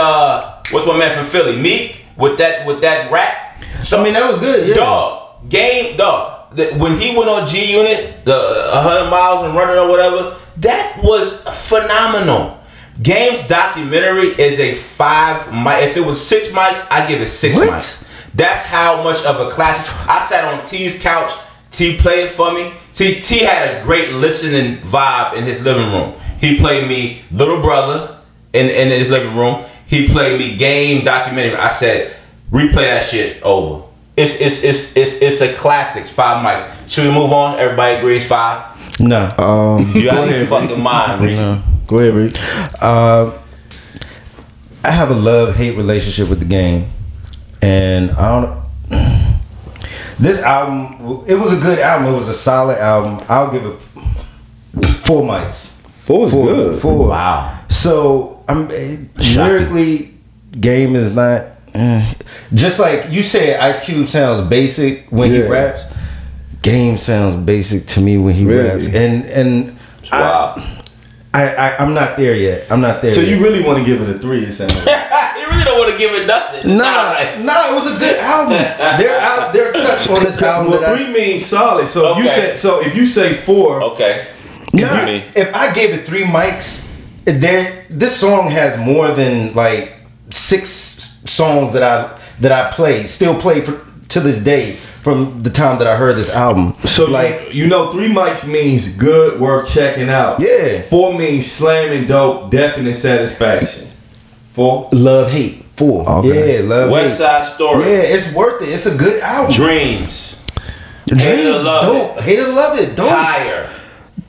what's my man from Philly, Meek, with that rap. So, that was good. Yeah. Game. When he went on G Unit, the 100 miles and running or whatever, that was phenomenal. Game's documentary is a 5 mic. If it was 6 mics, I give it 6 mics. That's how much of a classic. I sat on T's couch. T played for me. See, T had a great listening vibe in his living room. He played me Little Brother in his living room. He played me Game documentary. I said, replay that shit over. It's a classic. 5 mics. Should we move on? Everybody agrees 5. No. You out of your fucking mind, Reed. No. Go ahead, Reed. I have a love-hate relationship with The Game, and I don't. This album, it was a good album. It was a solid album. I'll give it 4 mics. 4 is good. 4. Wow. So lyrically, Game is not. Just like you said, Ice Cube sounds basic when he raps. Game sounds basic to me when he raps, and wow. I'm not there yet. So you really want to give it a 3? It sounds like. You really don't want to give it nothing. Nah, it was a good album. There are cuts on this album. Well, 3 means solid. So if you say 4, okay. If I gave it 3 mics, this song has more than like 6 songs that I still play to this day from the time that I heard this album. So 3 mics means good, worth checking out. Yeah. 4 means slamming dope, definite satisfaction. 4? Love, hate. 4. Okay. Yeah, love, West Side Story. Yeah, it's worth it. It's a good album. Dreams. Dreams, dope. Hate to love it. Dope. Higher.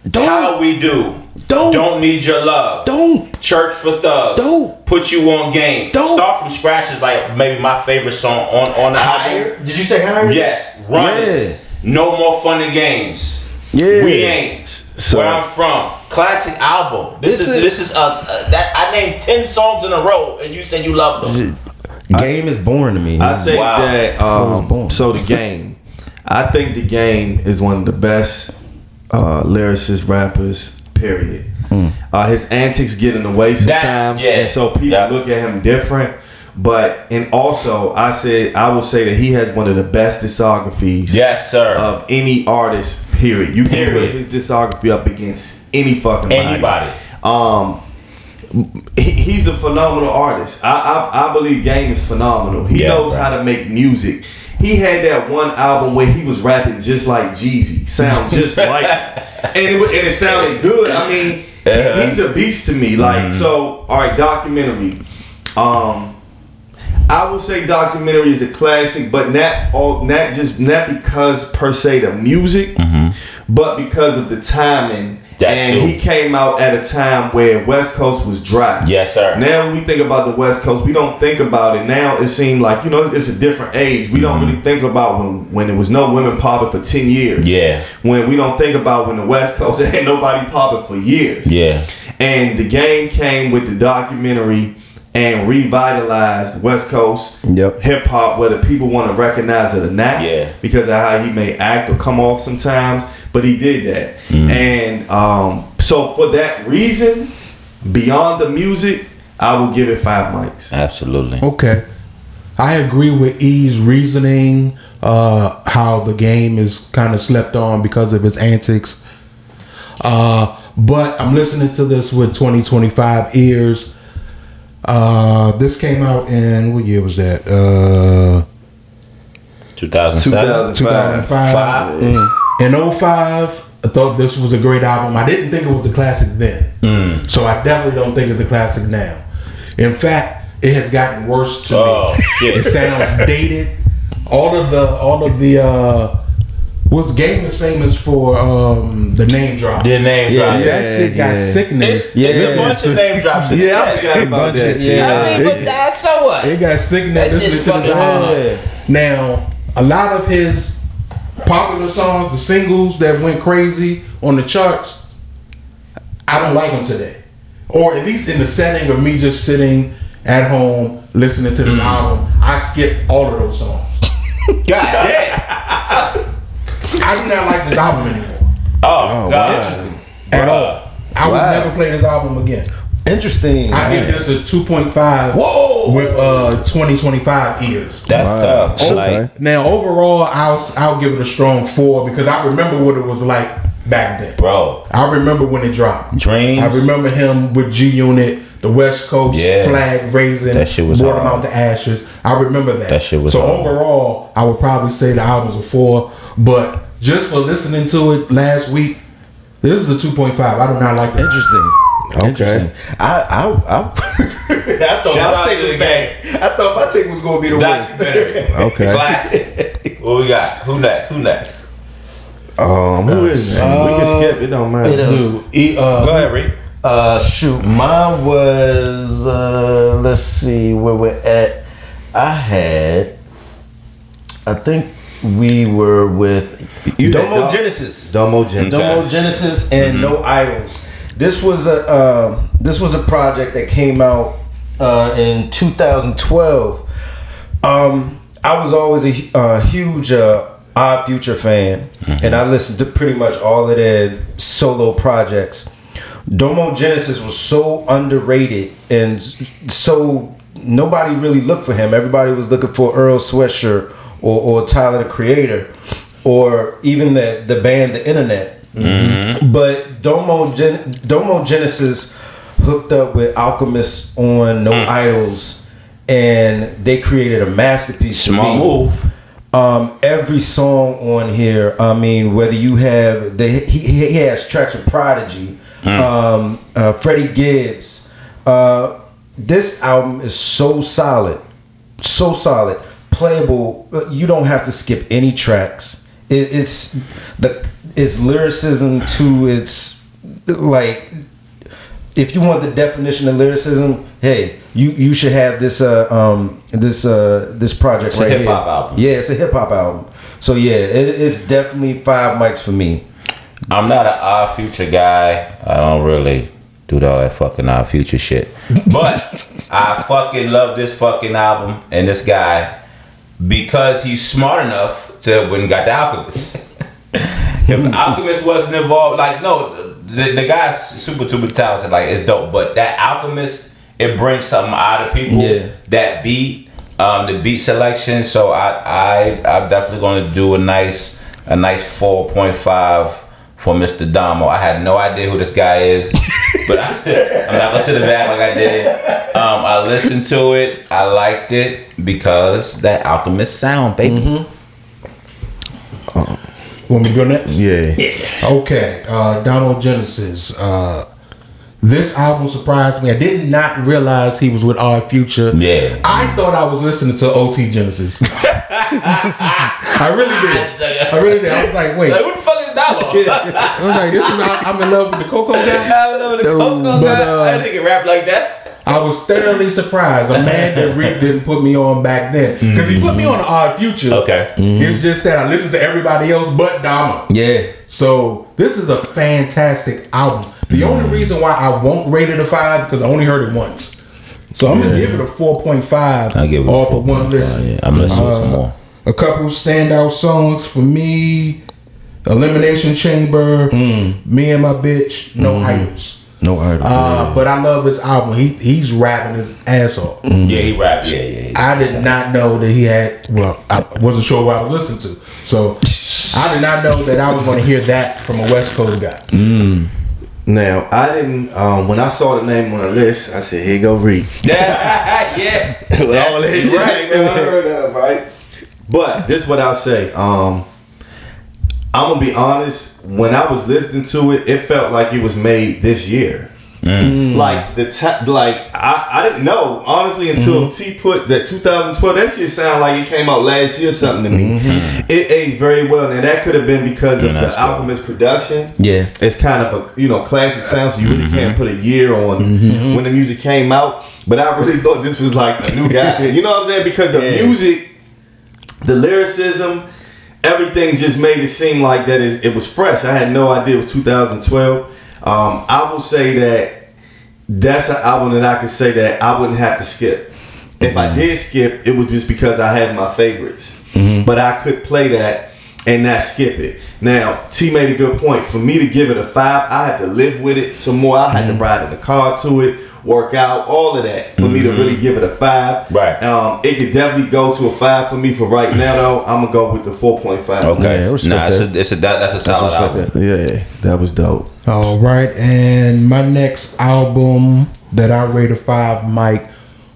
Dope. How We Do. Dope. Don't Need Your Love. Dope. Church for Thugs. Dope. Put You on Game. Dope. Start From Scratch is like maybe my favorite song on the album. Did you say higher? Yes. Run It. No More Fun and Games. Yeah. We Ain't. So, Where I'm From. Classic album. This is that I named 10 songs in a row and you said you loved them. Game is boring to me. I think Wow. that so the Game. I think the Game is one of the best lyricist rappers. Period. His antics get in the way sometimes, and so people look at him different. But and also, I will say that he has one of the best discographies. Yes, sir. Of any artist. Period. You can put his discography up against any fucking anybody. He's a phenomenal artist. I believe Game is phenomenal. He knows how to make music. He had that one album where he was rapping just like Jeezy, sound just like, and it sounded good. I mean, he's a beast to me. Like so, all right, documentary. I would say documentary is a classic, but not because per se the music, but because of the timing. He came out at a time where West Coast was dry. Yes, sir. Now when we think about the West Coast, we don't think about it. Now it seemed like, it's a different age. We don't really think about when there was no women popping for 10 years. Yeah. When we don't think about when the West Coast had nobody popping for years. Yeah. And the Game came with the documentary and revitalized West Coast hip hop, whether people want to recognize it or not, because of how he may act or come off sometimes. But he did that, and so for that reason, beyond the music, I will give it 5 mics. Absolutely. Okay, I agree with E's reasoning. How the Game is kind of slept on because of his antics. But I'm listening to this with 2025 ears. This came out in what year was that? 2007. 2005. In 05, I thought this was a great album. I didn't think it was a classic then. So I definitely don't think it's a classic now. In fact, it has gotten worse to me. Shit. It sounds dated. All of the what's the Game is famous for the name drops. The name drops. That shit got sickening. It's a bunch of name drops. I forgot about that. I mean, but that's so what? It got sickening That listening shit to this album. Now, a lot of his popular songs, the singles that went crazy on the charts, I don't like them today. Or at least in the setting of me just sitting at home listening to this album, I skip all of those songs. God damn. I do not like this album anymore. Oh, God. At all. I would never play this album again. Interesting. I give this a 2.5 with 2025 ears. That's tough. Like, now overall, I'll give it a strong 4 because I remember what it was like back then. bro, I remember when it dropped. Dreams. I remember him with G Unit, the West Coast flag raising. That shit was brought him hard. out the ashes. I remember that. That shit was so hard. overall, I would probably say the album's a 4. But just for listening to it last week, this is a 2.5. I do not like that. Interesting. Okay. I thought my take was bad. I thought my take was gonna be the worst. Documentary. Okay. Classic. What we got? Who next? Who is next? We can skip. It don't matter. Go ahead, Reed. Shoot, mine was let's see where we're at. I think we were with Domo Genesis. Domo Genesis and No Idols. This was a project that came out in 2012. I was always a huge Odd Future fan, and I listened to pretty much all of their solo projects. Domo Genesis was so underrated, and so nobody really looked for him. Everybody was looking for Earl Sweatshirt or Tyler the Creator, or even the band The Internet. But Domo Genesis hooked up with Alchemist on No Idols, and they created a masterpiece. Small move. Every song on here, I mean, whether you have he has tracks with Prodigy, Freddie Gibbs. This album is so solid, playable. You don't have to skip any tracks. It's lyricism to its like if you want the definition of lyricism, hey, you should have this this project It's right a here. hip hop album. Yeah, it's a hip hop album. So yeah, it's definitely 5 mics for me. I'm not an Odd Future guy. I don't really do all that fucking Odd Future shit. But I fucking love this fucking album and this guy because he's smart enough to when got the Alchemist. If the Alchemist wasn't involved, like no, the guy's super talented, like it's dope. But that Alchemist, it brings something out of people. Yeah. That beat, the beat selection. So I'm definitely going to do a nice 4.5 for Mr. Damo. I had no idea who this guy is, but I'm not gonna sit it back like I did. I listened to it. I liked it because that Alchemist sound, baby. Mm-hmm. Want me to go next? Yeah. Okay, Donald Genesis. This album surprised me. I did not realize he was with Odd Future. Yeah. I thought I was listening to OT Genesis. I really did. I was like, wait. Like, what the fuck is that one? I was like, this is I'm in love with the Coco guy. I don't know the Coco but, guy. I didn't think it rap like that. I was thoroughly surprised. I'm mad that Reek didn't put me on back then. Because he put me on Odd Future. Okay. It's just that I listened to everybody else but Dama. Yeah. So this is a fantastic album. The only reason why I won't rate it a 5 because I only heard it once. So I'm gonna give it a 4.5 I'll give it off of one listen. Yeah, I'm listening to some more. A couple standout songs for me: Elimination Chamber, Me and My Bitch, No Idols. No idea. But I love this album. He's rapping his ass off. Yeah, he rap. Yeah. I did not know that he had. Well, I wasn't sure what I was listening to, so I did not know that I was going to hear that from a West Coast guy. Now I didn't. When I saw the name on the list, I said, "Here go Reed." Yeah. With all this shit I ain't never heard of, right? But this is what I'll say. I'm gonna be honest. When I was listening to it, it felt like it was made this year. Like I didn't know honestly until T put that 2012. That shit sound like it came out last year or something to me. It aged very well, and that could have been because of the Alchemist production. Yeah. It's kind of a classic sound, so you really can't put a year on when the music came out. But I really thought this was like a new guy. You know what I'm saying? Because the music, the lyricism, everything just made it seem like that it was fresh. I had no idea it was 2012. I will say that that's an album that I could say that I wouldn't have to skip. If I did skip, it was just because I had my favorites. But I could play that and not skip it. Now, T made a good point. For me to give it a 5, I had to live with it some more. I had to ride in the car to it, work out, all of that for me to really give it a 5. Right. It could definitely go to a 5 for me for right now though. I'm gonna go with the 4.5. Okay. Yeah, That's a solid album. Yeah, that was dope. All right, and my next album that I rate a 5, Mike,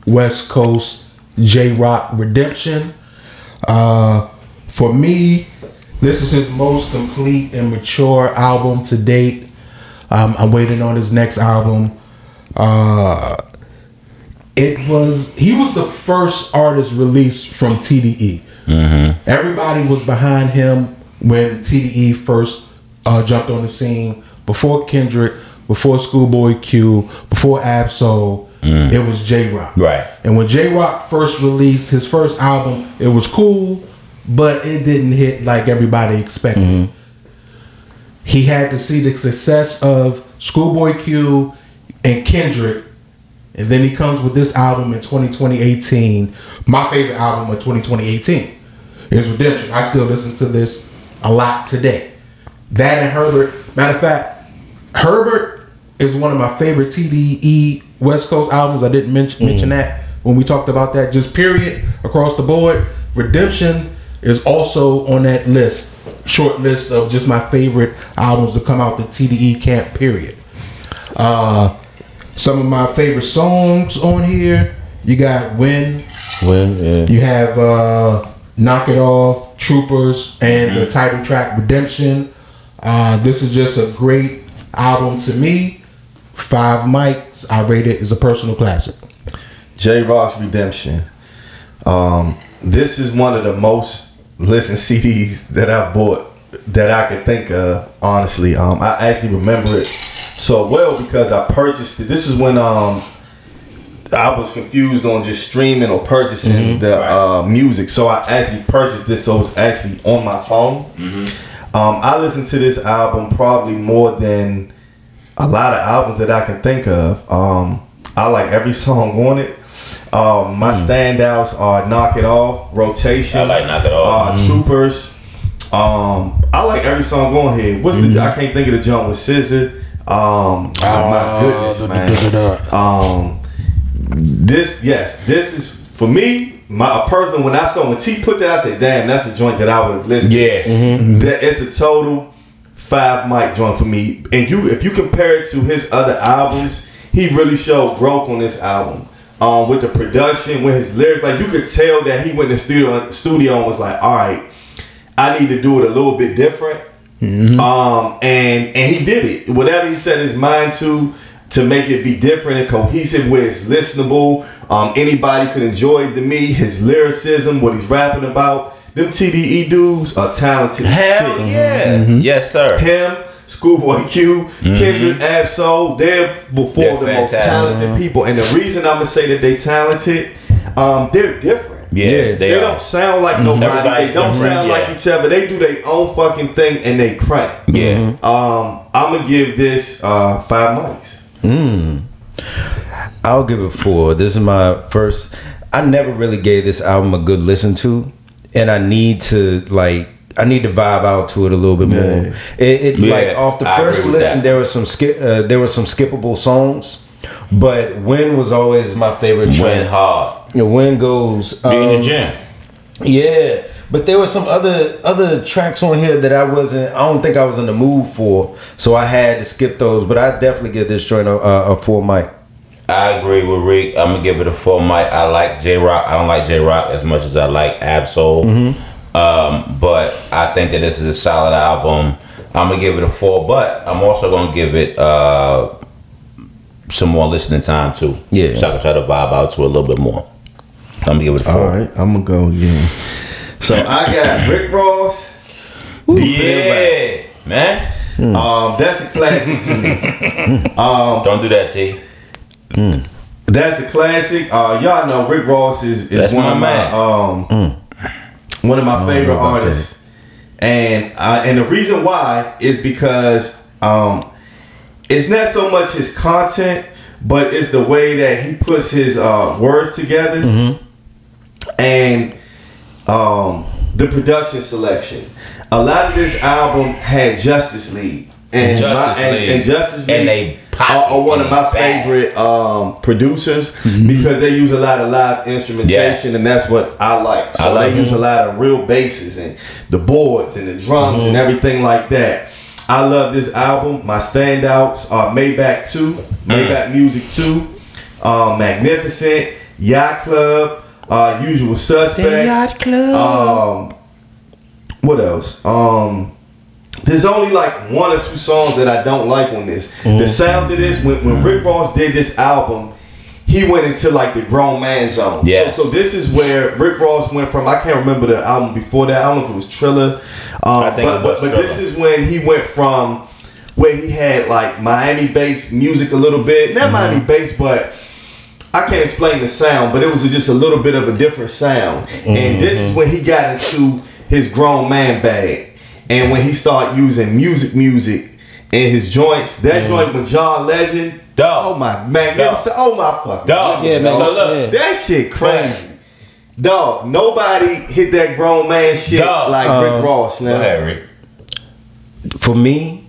West Coast J-Rock Redemption. For me, this is his most complete and mature album to date. I'm waiting on his next album. He was the first artist released from TDE. Everybody was behind him when TDE first jumped on the scene. Before Kendrick, before Schoolboy Q, before Absol, it was J-Rock. Right. And when J-Rock first released his first album, it was cool, but it didn't hit like everybody expected. He had to see the success of Schoolboy Q and Kendrick, and then he comes with this album in 2018. My favorite album of 2018 is Redemption. I still listen to this a lot today. That and Herbert. Matter of fact, Herbert is one of my favorite TDE West Coast albums. I didn't mention that when we talked about that. Just period across the board. Redemption is also on that list, short list of just my favorite albums to come out the TDE camp. Period. Some of my favorite songs on here. You got Win. Yeah. You have Knock It Off, Troopers, and the title track Redemption. This is just a great album to me. 5 mics. I rate it as a personal classic. J-Rock's Redemption. This is one of the most listened CDs that I bought that I could think of. Honestly, I actually remember it so well because I purchased it. This is when I was confused on just streaming or purchasing the music. So I actually purchased this, so it's actually on my phone. I listened to this album probably more than a lot of albums that I can think of. I like every song on it. My standouts are Knock It Off, Rotation. I like Knock It Off. Troopers. I like every song on here. What's the? I can't think of the jump with SZA. My goodness, man. This is for me. My personal, when T put that, I said, "Damn, that's a joint that I would have listened." Yeah, that it's a total 5 mic joint for me. And if you compare it to his other albums, he really showed growth on this album. With the production, with his lyrics, like you could tell that he went in the studio and was like, "All right, I need to do it a little bit different." And he did it. Whatever he set his mind to make it be different and cohesive, where it's listenable. Anybody could enjoy it. To me, his lyricism, what he's rapping about. Them TDE dudes are talented. Hell shit. yeah. Yes, sir. Him, Schoolboy Q, Kendrick, Absol, they're before the most talented people. And the reason I'm going to say that they talented, they're different. Yeah, they don't sound like nobody. They don't sound like each other. They do their own fucking thing and they crank. Yeah. I'm going to give this 5 mics. I'll give it 4. This is my first. I never really gave this album a good listen to, and I need to vibe out to it a little bit more. Like off the first listen, there was some skippable songs, but Win was always my favorite track. Win hard. Win goes. Be in the gym. Yeah. But there were some other tracks on here that I don't think I was in the mood for, so I had to skip those. But I definitely give this joint a 4 mic. I agree with Rick. I'm gonna give it a 4 mic. I like J-Rock. I don't like J-Rock as much as I like Absol. But I think that this is a solid album. I'm gonna give it a 4, but I'm also gonna give it some more listening time too. Yeah, so I can try to vibe out to it a little bit more. I'm gonna give it a 4. All right, I'm gonna go again. So I got Rick Ross. Yeah, man. That's a classic to me. Don't do that, T. That's a classic. Y'all know Rick Ross is one of my favorite artists, and the reason why is because it's not so much his content, but it's the way that he puts his words together, and the production selection. A lot of this album had Justice League. And Justice League are one of my favorite producers because they use a lot of live instrumentation, and that's what I like. So they use a lot of real basses and the boards and the drums and everything like that. I love this album. My standouts are Maybach 2, Maybach Music 2, Magnificent, Yacht Club, Usual Suspects. Yacht Club. What else? There's only like 1 or 2 songs that I don't like on this. The sound of this, when Rick Ross did this album, he went into like the grown man zone. Yes. So this is where Rick Ross went from. I can't remember the album before that. I don't know if it was Triller. I think it was but Triller. this is when he went from where he had like Miami-based music a little bit. Not Miami based, but I can't explain the sound, but it was just a little bit of a different sound. And this is when he got into his grown man bag. And when he started using music in his joints, that joint with John Legend, oh my magnificent, oh my fucking dog. Yeah, man. So look, that shit crazy. Dog, nobody hit that grown man shit like Rick Ross now. Go ahead, Rick. For me,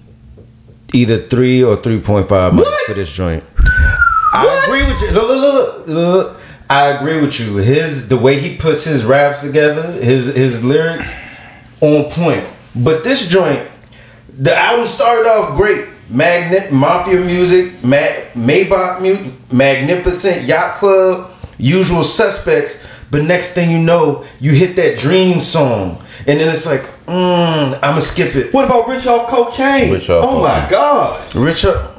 either 3 or 3.5 mics for this joint. I agree with you. Look. I agree with you. The way he puts his raps together, his lyrics, on point. But this joint, the album started off great. Mafia music, Maybach music, Magnificent, Yacht Club, Usual Suspects. But next thing you know, you hit that Dream song. And then it's like, I'ma skip it. What about Rich Off Cocaine? My gosh. Rich Off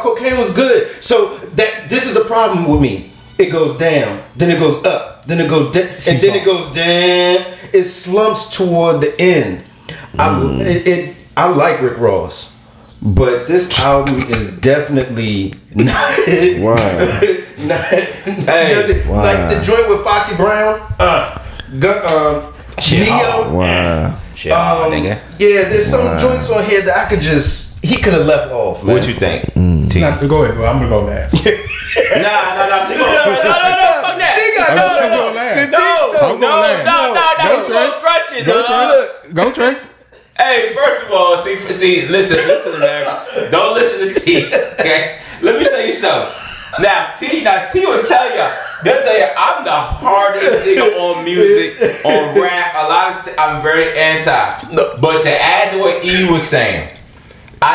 Cocaine was good. So this is the problem with me. It goes down, then it goes up, then it goes down, and then it goes down. It slumps toward the end. I like Rick Ross, but this album is definitely not. Wow. Like the joint with Foxy Brown, Neo. Wow. Shit, nigga. Yeah, there's some joints on here that I could he could have left off, man. What you think? T? Go ahead, bro. I'm gonna go last. No, fuck that. Go, Trey. Hey, first of all, see, listen, America. Don't listen to T. Okay, let me tell you something. Now, T will tell you. They'll tell you I'm the hardest nigga on music, on rap. I'm very anti. No. But to add to what E was saying,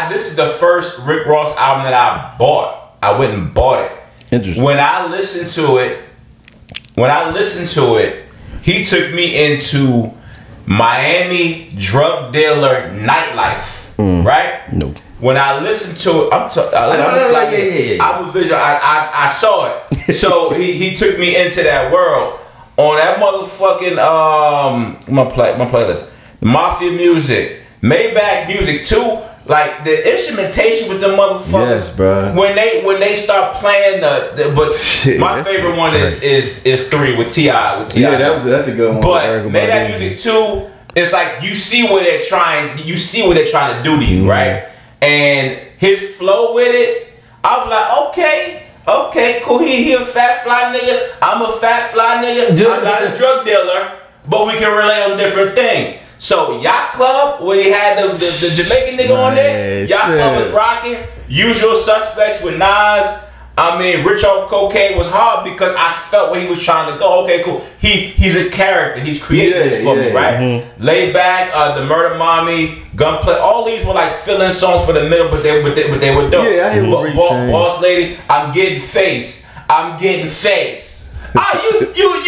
this is the first Rick Ross album that I bought. I went and bought it. Interesting. When I listened to it, he took me into Miami drug dealer nightlife. Right? No. When I listened to it, I saw it. So he took me into that world on that motherfucking my playlist, Mafia music, Maybach music too. Like the instrumentation with the motherfuckers. Yes, bro. When they start playing my favorite one is 3 with T.I. Yeah, that's a good one. But Maybach music too. It's like you see what they're trying to do to you, right? And his flow with it, I'm like, okay, cool. He a fat fly nigga. I'm a fat fly nigga. I'm not a drug dealer, but we can relate on different things. So Yacht Club, where he had the Jamaican nigga on there, Yacht Club was rocking. Usual Suspects with Nas. I mean, Rich Off Cocaine was hard because I felt where he was trying to go. Okay, cool. He's a character. He's created this for me, right? Mm-hmm. Laid Back, The Murder Mommy, Gunplay. All these were like fill-in songs for the middle, but they were dope. Yeah, I hear what Boss Lady, I'm getting face. You feel what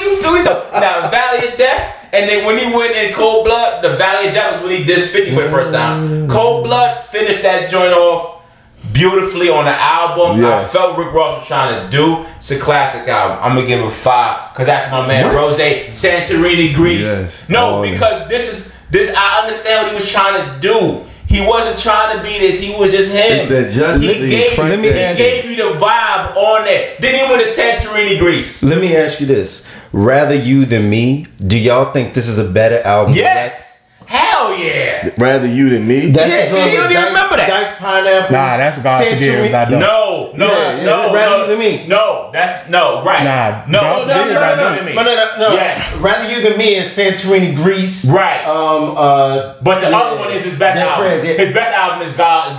you feel? Now Valley of Death. And then when he went in Cold Blood, the Valley of Death was when he did 50 for the first time. Cold Blood finished that joint off beautifully on the album. Yes. I felt Rick Ross was trying to do. It's a classic album. I'm gonna give it 5 because that's my man Rose Santorini Grease. Yes. No, because this. I understand what he was trying to do. He wasn't trying to be this. He was just him. It's that justice. He gave you the vibe on there. Then he went to Santorini Grease. Let me ask you this: Rather You Than Me. Do y'all think this is a better album? Yes. Hell yeah! Rather You Than Me. That's you don't even remember that. Dice Pineapple. Nah, that's God Forgives. I don't. No. Rather You Than Me. No, that's no. Right. Nah. No. Yeah. Rather You Than Me and Santorini Grease. Right. But the other one is his best album. His best album is God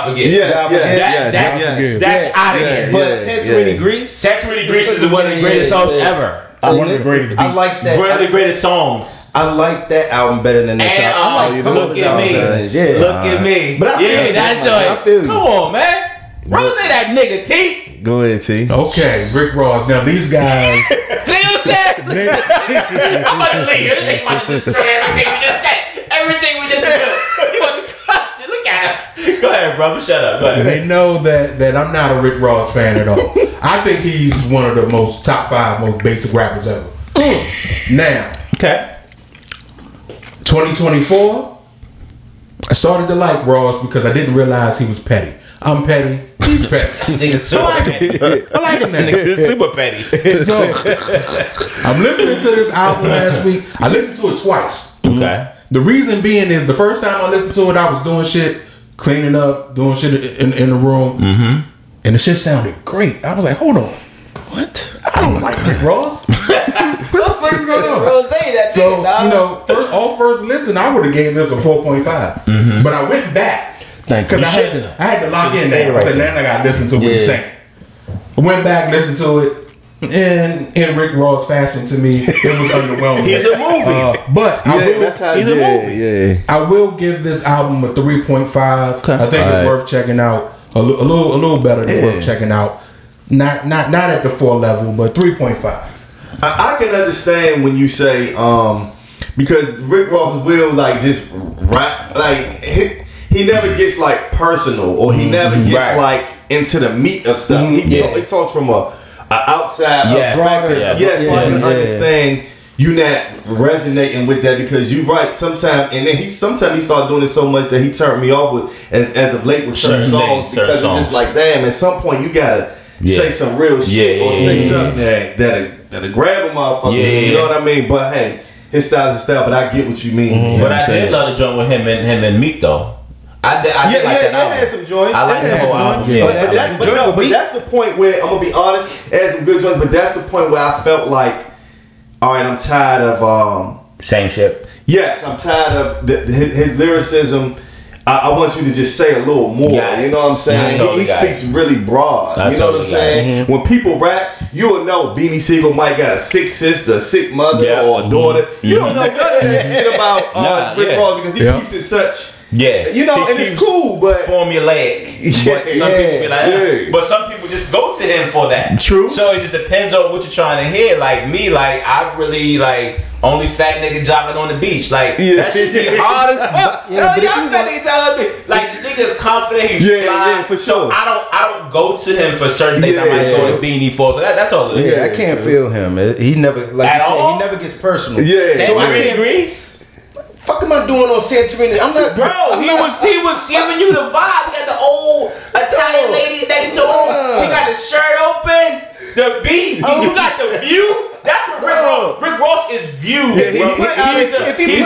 Forgives. That's out of here. But Santorini Grease. Santorini Grease is one of the greatest songs ever. One of the greatest beats. I like that. One of the greatest songs. I like that album better than this album. I like Look at Me. Look at Me. But that joint. Come on, man. Rose that nigga, T. Go ahead, T. Okay, Rick Ross. Now these guys. See what I'm saying? I'm about to leave. This ain't about to destroy everything we just said. Everything we just did. You want to crush it. Look at him. Go ahead, brother. Shut up. Go ahead. They know that I'm not a Rick Ross fan at all. I think he's one of the top 5 most basic rappers ever. Now. Okay. 2024, I started to like Ross because I didn't realize he was petty. I'm petty. He's petty. Nigga super petty. I like him, man. Nigga super petty. So, I'm listening to this album last week. I listened to it twice. Okay. The reason being is the first time I listened to it, I was doing shit, cleaning up, doing shit in the room. Mm-hmm. And the shit sounded great. I was like, hold on. What? I don't like Rick Ross. What the fuck is going on? Rose, that so, you know, first listen, I would have gave this a 4.5. Mm-hmm. But I went back because I had to lock in there. I said, now I got to listen to what he's saying. I went back, listened to it, and in Rick Ross fashion, to me, it was underwhelming. He's a movie. But he's a movie. Yeah. I will give this album a 3.5. Okay. I think it's worth checking out. A little better than worth checking out. Not at the 4 level, but 3.5. I can understand when you say because Rick Ross will like just rap like he never gets like personal or he never gets like into the meat of stuff. He talks from a outside perspective. So I can understand you not resonating with that because you right sometimes, and then he started doing it so much that he turned me off with as of late with certain songs because it's just like, damn, at some point you gotta say some real shit or say something that'll grab a motherfucker. You know what I mean? But hey, his style is style. But I get what you mean. But I did love the joint with him and Meek though. I did like that album. Had some joints. I like the whole album. But that's the point where I'm gonna be honest. It had some good joints, but that's the point where I felt like, all right, I'm tired of same shit. Yes, I'm tired of his lyricism. I want you to just say a little more. You know what I'm saying? He speaks really broad. You know what I'm saying? When people rap, you'll know Beanie Siegel might got a sick sister, a sick mother, or a daughter. You don't know none of that shit about Rick Ross because he keeps it such. You know, and it's cool, but formulaic. But some people be like, but some people just go to him for that. True. So it just depends on what you're trying to hear. Like me, like I really like only fat nigga jogging on the beach. Like that shit be hard as fuck. Y'all fat nigga jogging on the beach. Like the nigga's confident, he's fly. For sure. So I don't go to him for certain things. I might go to Beanie for. So that's all it is. I can't feel him. He never, like you said, he never gets personal. So I can't agree. Fuck am I doing on Santorini? I'm not, bro. He was giving you the vibe. He got the old Italian lady next to him. He got the shirt open. The beat. You got the view. That's what Rick Ross. Rick Ross is view. He's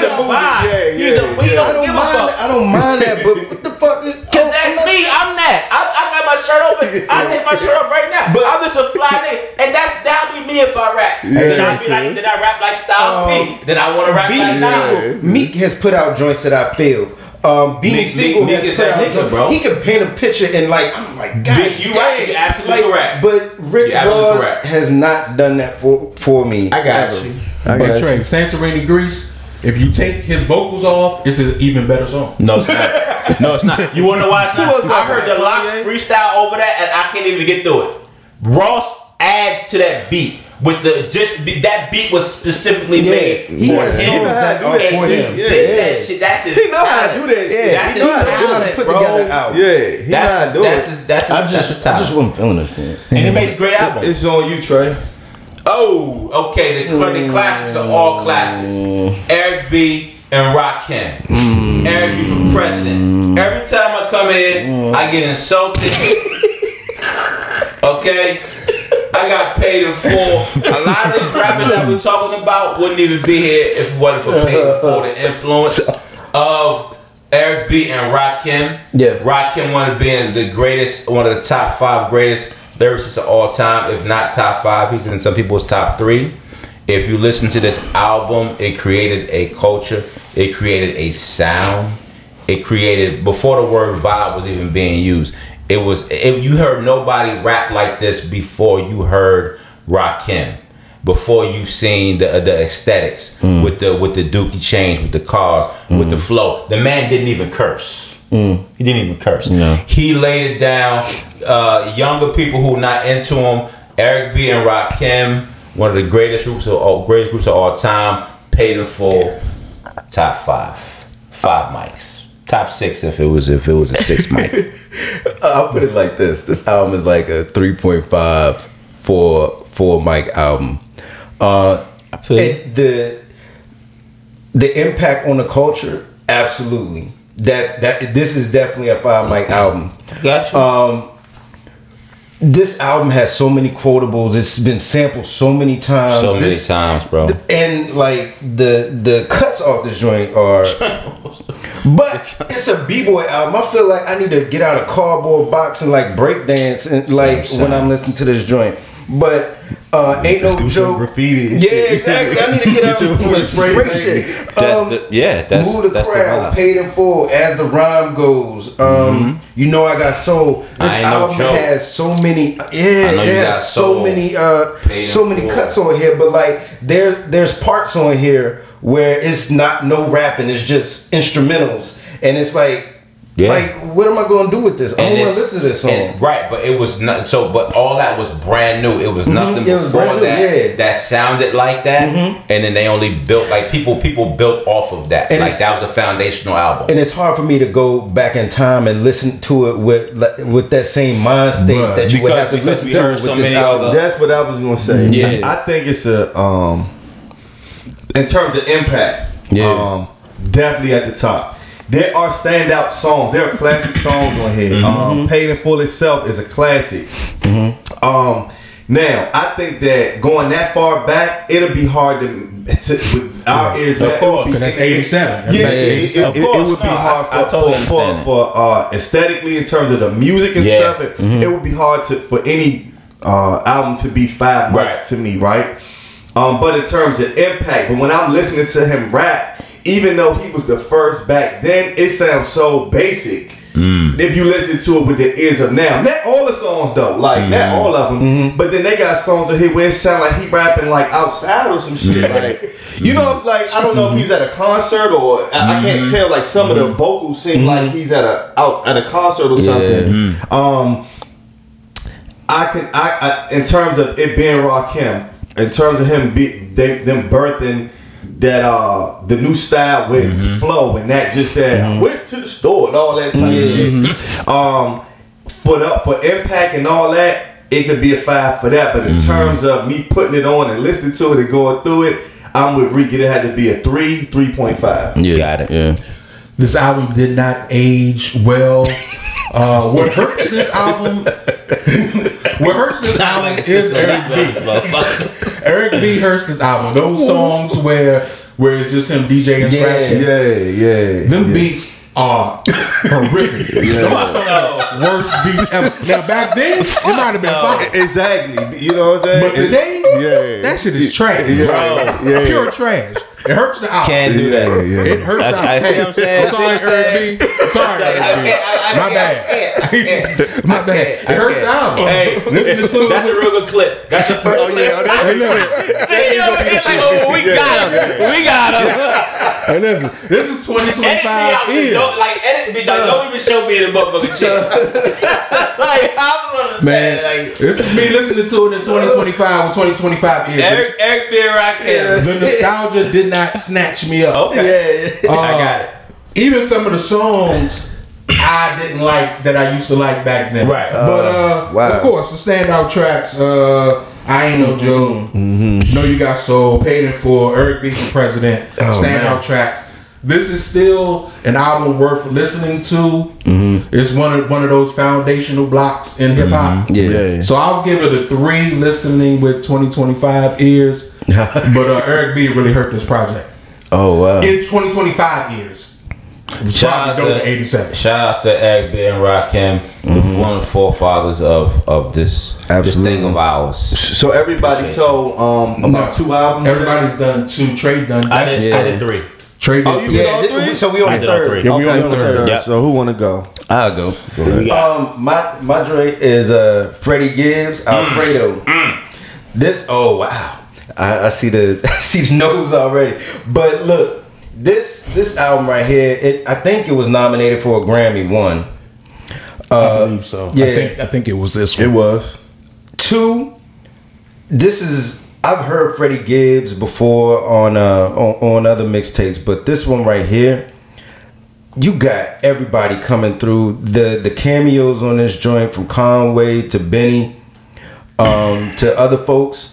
a vibe. He's a. We don't give a fuck. I don't mind that, but what the fuck? Cause that's me. I'm that. I got my shirt open. I take my shirt off right now. But I'm just a fly nigga, and that'll be me if I rap. Then I be like, did I rap like Styles P? Then I want to rap like Styles. Meek has put out joints that I feel. Beanie Siegel has put out joints, bro. He can paint a picture and like I'm like, God, you right? You're absolutely correct. But Rick Ross has not done that for me. I got you. But Trey, Santorini, Greece. If you take his vocals off, it's an even better song. No, it's not. No, it's not. You want to know why it's not? I heard the Lox freestyle over that, and I can't even get through it. Ross adds to that beat. With that beat was specifically made for him. He did that shit. That's his. He know how to do that. That's his talent, put together an album. He know how to do it. That's his talent. I just wasn't feeling this shit. And he makes great albums. It's on you, Trey. Oh, okay. The classics are all classics. Eric B. and Rakim. Eric B. for president. Every time I come in, I get insulted. Okay? I got paid in full. A lot of these rappers that we're talking about wouldn't even be here if it wasn't for paid in full. The influence of Eric B. and Rakim. Rakim wanted to be the greatest, one of the top 5 greatest lyricists of all time, if not top 5. He's in some people's top 3. If you listen to this album, it created a culture. It created a sound. It created, before the word vibe was even being used, you heard nobody rap like this before you heard Rakim. Before you seen the aesthetics with the dookie chains, with the cars, with the flow. The man didn't even curse. He didn't even curse. No. He laid it down. Younger people who not into him, Eric B. and Rakim, one of the greatest groups of all time, paid in full. Top 5 mics. Top 6 if it was a 6 mic. I'll put it like this. This album is like a 3.5 for mic album. The impact on the culture, absolutely. This is definitely a 5 mic album. Gotcha. This album has so many quotables. It's been sampled so many times. So many times, bro. And like the cuts off this joint are. But it's a b-boy album. I feel like I need to get out a cardboard box and like break dance and like when I'm listening to this joint. But ain't no joke. Graffiti. Yeah, exactly. I need to get out and spray shit. Move the crowd, paid in full as the rhyme goes. You know I got soul. This album has so many. It has so many cuts on here. But like there's parts on here where it's not no rapping. It's just instrumentals, and it's like. Like, what am I going to do with this? I don't want to listen to this song. Right, but it was not so. But all that was brand new. It was nothing before that that sounded like that. And then they only built like people built off of that. And like that was a foundational album. And it's hard for me to go back in time and listen to it with that same mind state that you would have to listen to with this album. That's what I was going to say. I think it's a in terms of impact, definitely at the top. There are standout songs. There are classic songs on here. Paid in Full itself is a classic. Now, I think that going that far back, it'll be hard with our ears. Of course, because that's 87. It would be hard for aesthetically in terms of the music and stuff. It would be hard for any album to be 5 months to me, right? But in terms of impact, but when I'm listening to him rap, even though he was the first back then, it sounds so basic. If you listen to it with the ears of now, not all the songs though, like not all of them, but then they got songs on here where it sound like he rapping like outside or some shit, like you know, like I don't know if he's at a concert or I can't tell. Like some of the vocals seem like he's at a concert or something. I in terms of it being Rakim, in terms of him them birthing that the new style with flow and that just that went to the store and all that type of shit. For impact and all that, it could be a 5 for that. But in terms of me putting it on and listening to it and going through it, I'm with Reek. It had to be a 3.5. Yeah, got it. Yeah. This album did not age well. What hurts this album? What hurts this album is Eric B. Eric B hurts this album. Those songs where it's just him DJing and scratching. Them beats are horrific. Those are some of the worst beats ever. Now back then, it might have been fine. Exactly. You know what I'm saying? But today, that shit is trash. Pure trash. It hurts the album. Can't do that. It hurts the album. I see what I'm saying. I'm sorry, Eric B. I'm sorry, Eric B. My bad. My bad. It hurts the album. Hey, listen to that's a real good clip. That's the first. See, like, we got him. We got him. Hey, listen. This is 2025 years. Edit me, don't even show me the motherfucking shit. Like, I'm man, like, this is me listening to it in 2025 with 2025 years. Eric B. Rakim. The nostalgia did not snatch me up. Okay. I got it. Even some of the songs I didn't like that I used to like back then. Right. But of course, the standout tracks, I Ain't No Joe, Know You Got Soul, Paid in Full, Eric B. for President, standout tracks. This is still an album worth listening to. It's one of those foundational blocks in hip hop. So I'll give it a 3 listening with 2025 ears. But Eric B. really hurt this project. Oh wow! In 2025 years. Shout out to Eric B. and Rakim, one of the forefathers of this thing of ours. So everybody told about 2 albums. Everybody's done 2. Trey done. I did 3. Trey did. Oh, you did all 3? So we on the 3rd. Yeah, we on the 3rd. Yep. So who want to go? I'll go. Go ahead. My Dre is Freddie Gibbs, Alfredo. This wow. I see the nose already. But look, this album right here, I think it was nominated for a Grammy 1. I believe so. Yeah, I think it was this one. It was 2. I've heard Freddie Gibbs before on other mixtapes, but this one right here, you got everybody coming through. The cameos on this joint, from Conway to Benny, to other folks.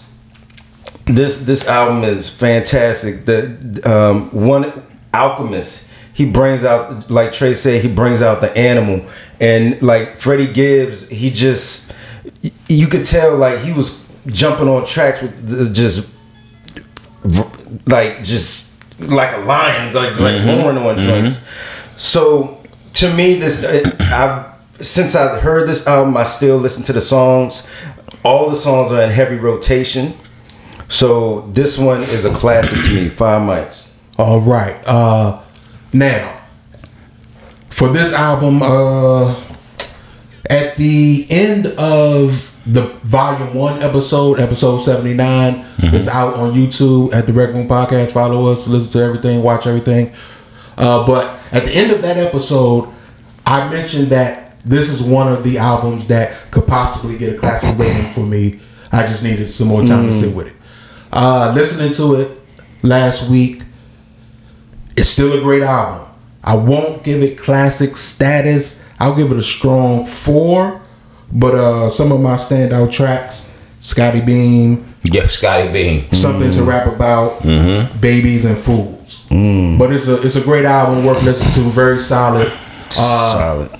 This album is fantastic. The one Alchemist, he brings out, like Trey said, he brings out the animal, and like Freddie Gibbs, he just, you could tell like he was jumping on tracks with just like a lion, like roaring on joints. So to me, since I heard this album, I still listen to the songs. All the songs are in heavy rotation. So this one is a classic to me. 5 mics. All right. Now, for this album, at the end of the Volume 1 episode 79, is out on YouTube at the Rec Room Podcast. Follow us, listen to everything, watch everything. But at the end of that episode, I mentioned that this is one of the albums that could possibly get a classic rating for me. I just needed some more time to sit with it. Listening to it last week, it's still a great album. I won't give it classic status. I'll give it a strong 4. But some of my standout tracks Scotty Beam. Yeah, Scotty Beam. Something to rap about. Babies and fools. But it's a great album, worth listening to. Very solid. Solid.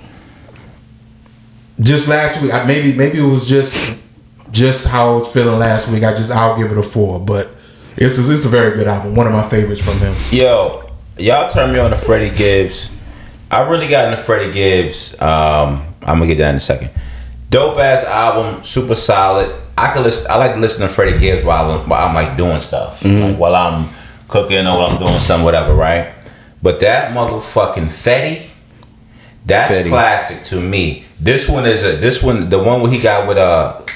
Just last week, maybe it was just how I was feeling last week. I'll give it a 4. But it's a very good album. One of my favorites from him. Yo, y'all turned me on to Freddie Gibbs. I really got into Freddie Gibbs. I'm gonna get that in a second. Dope ass album, super solid. I like to listen to Freddie Gibbs while I'm like doing stuff, like while I'm cooking or while I'm doing something, whatever, right? But that motherfucking Fetty, that's classic to me. This one, the one where he got with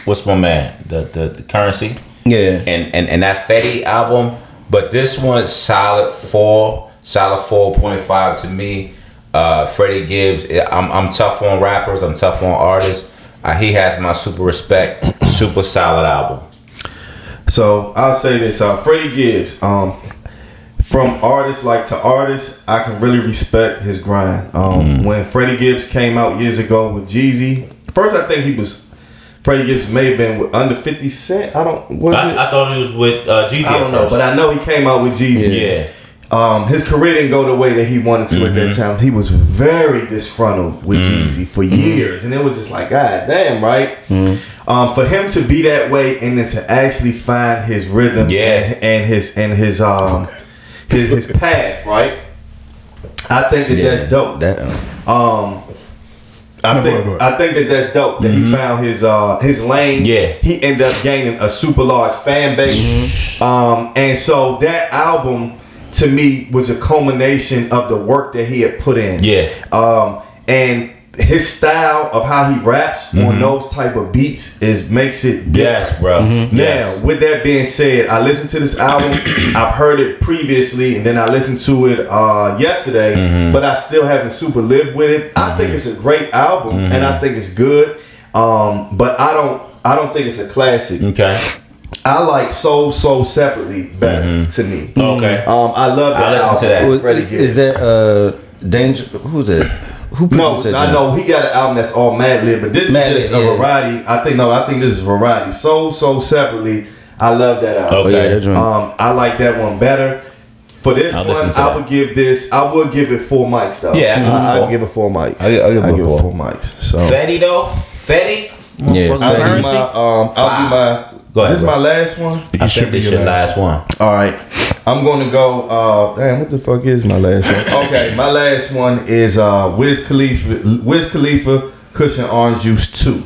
what's my man, the Currency, and that Fetty album. But this one's solid 4.5 to me. Freddie Gibbs, I'm tough on rappers, I'm tough on artists. He has my super respect. Super solid album. So I'll say this: Freddie Gibbs, from artist to artist, I can really respect his grind. When Freddie Gibbs came out years ago with Jeezy, first I think Freddie Gibbs may have been with under 50 Cent. I thought he was with Jeezy. I don't know, but I know he came out with Jeezy. Yeah. His career didn't go the way that he wanted to at that time. He was very disgruntled with Jeezy for years, and it was just like, God damn, right? For him to be that way and then to actually find his rhythm and his path, right? I think that's dope. I think that's dope that he found his lane. Yeah. He ended up gaining a super large fan base. And so that album to me was a culmination of the work that he had put in. Yeah. And his style of how he raps on those type of beats makes it different. Yes, bro. Now, with that being said, I listened to this album. I've heard it previously, and then I listened to it yesterday, but I still haven't super lived with it. I think it's a great album, and I think it's good, but I don't think it's a classic. Okay. I like Soul Separately better to me. Okay. I love that album. That. Is that Danger? Who's it? Who produced it? I know he got an album that's all Mad Lib, but this is just a variety. I think this is variety. Soul Separately. I love that album. Okay. I like that one better. For this one, I would give it 4 mics though. Yeah, I'll give it 4 mics. I'll give it 4 mics. So Fetty though, Fetty. Yeah. I'll do my. Go ahead, is this my last one? I think this your last one. All right. I'm going to go, damn, what the fuck is my last one? Okay, my last one is Wiz Khalifa, Cushion Orange Juice 2.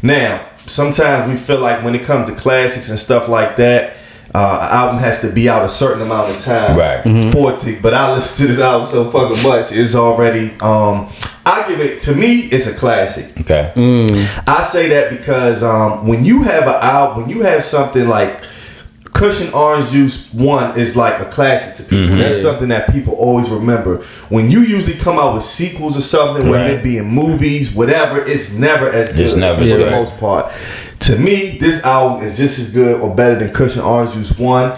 Now, sometimes we feel like when it comes to classics and stuff like that, an album has to be out a certain amount of time for it to, but I listen to this album so fucking much, it's already, I give it, to me, it's a classic. Okay. I say that because when you have an album, when you have something like Cushion Orange Juice 1 is like a classic to people. That's something that people always remember. When you usually come out with sequels or something, whether it be in movies, whatever, it's never as good for the most part. To me, this album is just as good or better than Cushion Orange Juice 1.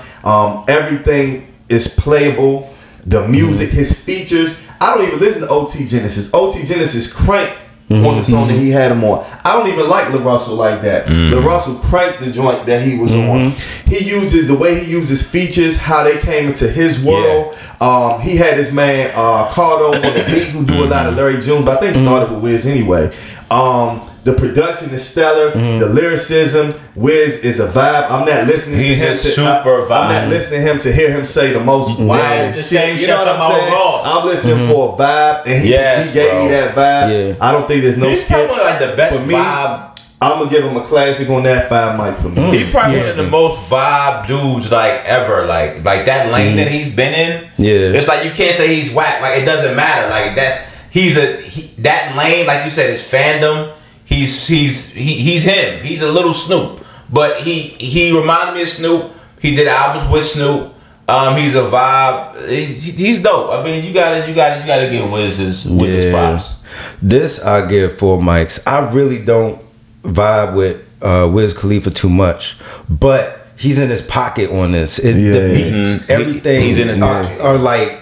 Everything is playable. The music, his features. I don't even listen to OT Genesis. OT Genesis cranked on the song that he had him on. I don't even like La Russell like that. La Russell cranked the joint that he was on. He uses the way he uses features, how they came into his world. He had his man Cardo on the beat who do a lot of Larry June, but I think it started with Wiz anyway. The production is stellar. The lyricism, Wiz is a vibe. I'm not listening to him. I'm not listening to him to hear him say the most wild shit. You know what I'm saying? I'm listening for a vibe, and he gave me that vibe. Yeah. I don't think there's no skips. Like the best for me, vibe. I'm gonna give him a classic on that 5 mic for me. He probably one of the most vibe dudes like ever. Like that lane that he's been in. Yeah. It's like you can't say he's whack. Like it doesn't matter. Like that lane. Like you said, his fandom. He's him. He's a little Snoop, but he reminded me of Snoop. He did albums with Snoop. He's a vibe. He's dope. I mean, you gotta give Wiz his props. This I give 4 mics. I really don't vibe with Wiz Khalifa too much, but he's in his pocket on this. The beats, everything he's in his pocket. Are like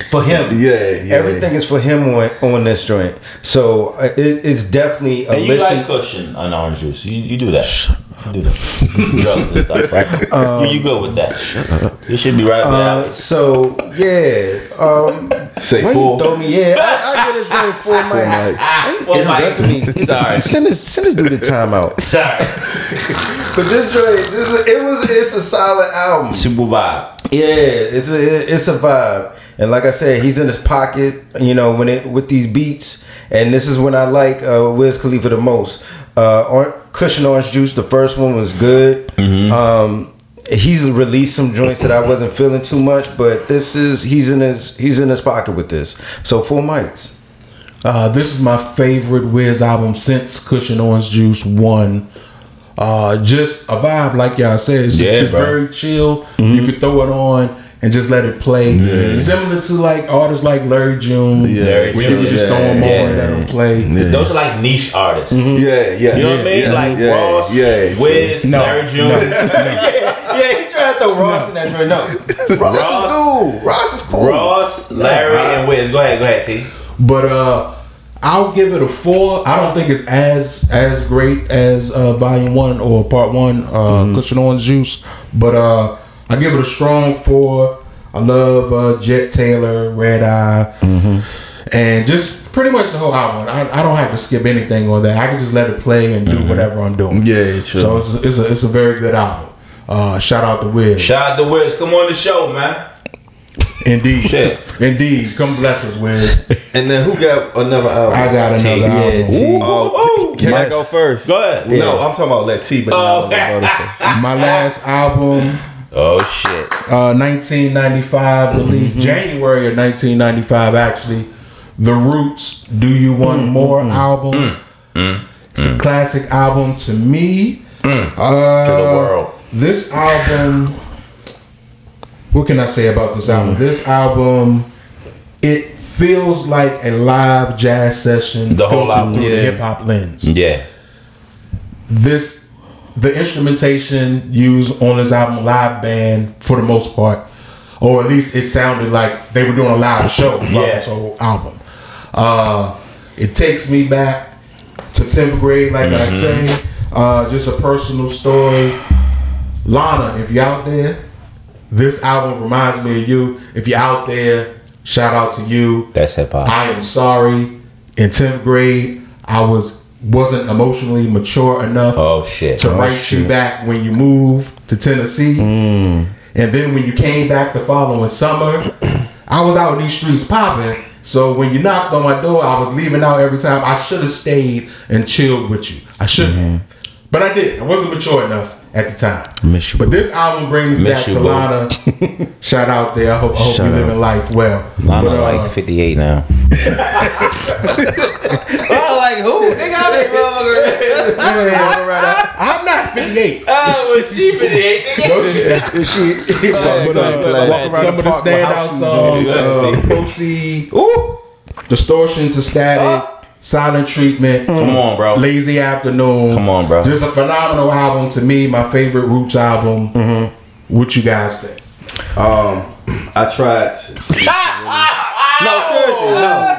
for him. Yeah. Everything is for him on this joint. So it's definitely a And you listen. like cushion on orange juice. You do that. You do that. Drugs and stuff, right? You good with that. You should be right there. So yeah. Say Why 4. you throw me? Yeah, I get this joint 4 mics. Interrupted me. Sorry. Send this dude a timeout. Sorry. But this joint, it's a solid album. Super vibe. Yeah, it's a vibe. And like I said, he's in his pocket, you know, with these beats. And this is when I like Wiz Khalifa the most. Cushion Orange Juice, the first one was good. He's released some joints that I wasn't feeling too much, but he's in his pocket with this. So 4 mics. This is my favorite Wiz album since Cushion Orange Juice 1. Just a vibe, like y'all said. It's very chill. You can throw it on and just let it play. Similar to like artists like Larry June, where you can just throw them on and let them play. Those are like niche artists. Yeah. You know what I mean? Like Ross, Wiz, Larry June. Yeah, he tried to throw Ross in that joint. No, Ross is cool. Ross, Larry, and Wiz. Go ahead, T. But I'll give it a 4. I don't think it's as great as Volume 1 or Part 1, Cushion Orange Juice. But I give it a strong 4. I love Jet Taylor, Red Eye, and just pretty much the whole album. I don't have to skip anything on that. I can just let it play and do whatever I'm doing. Yeah, true. So it's a very good album. Shout out to Wiz. Shout out to Wiz. Come on the show, man. Indeed. Shit. Indeed. Come bless us, Wiz. And then who got another album? I got another album. Can I go first? Go ahead. No, I'm talking about let T, but then I'm gonna go first. My last album, Oh shit. 1995, released January of 1995, actually. The Roots, Do You Want More album. It's a classic album to me. To the world. This album, what can I say about this album? This album, it feels like a live jazz session. The whole filtered album. through the hip hop lens. Yeah. The instrumentation used on this album, live band for the most part, or at least it sounded like they were doing a live show throughout this whole album. It takes me back to 10th grade, like I say. Just a personal story. Lana, if you're out there, this album reminds me of you. If you're out there, shout out to you. That's hip hop. I am sorry. In 10th grade, I wasn't emotionally mature enough to write you back when you moved to Tennessee. And then when you came back the following summer, I was out in these streets popping. So when you knocked on my door, I was leaving out every time. I should have stayed and chilled with you. I should have. But I didn't. I wasn't mature enough at the time. But this album brings back to Lana. Shout out there. I hope you're living life well. Lana's like 58 now. I'm like, who? Nigga, I'm not 58. Oh, was she 58? No, some of the standout songs, Proceed, Distortion to Static, Silent Treatment. Come on, bro. Lazy Afternoon. Come on, bro. Just a phenomenal album to me. My favorite Roots album. What you guys think? I tried. No, seriously,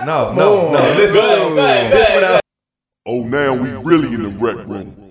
no. Listen, Oh, now we really in the rec room.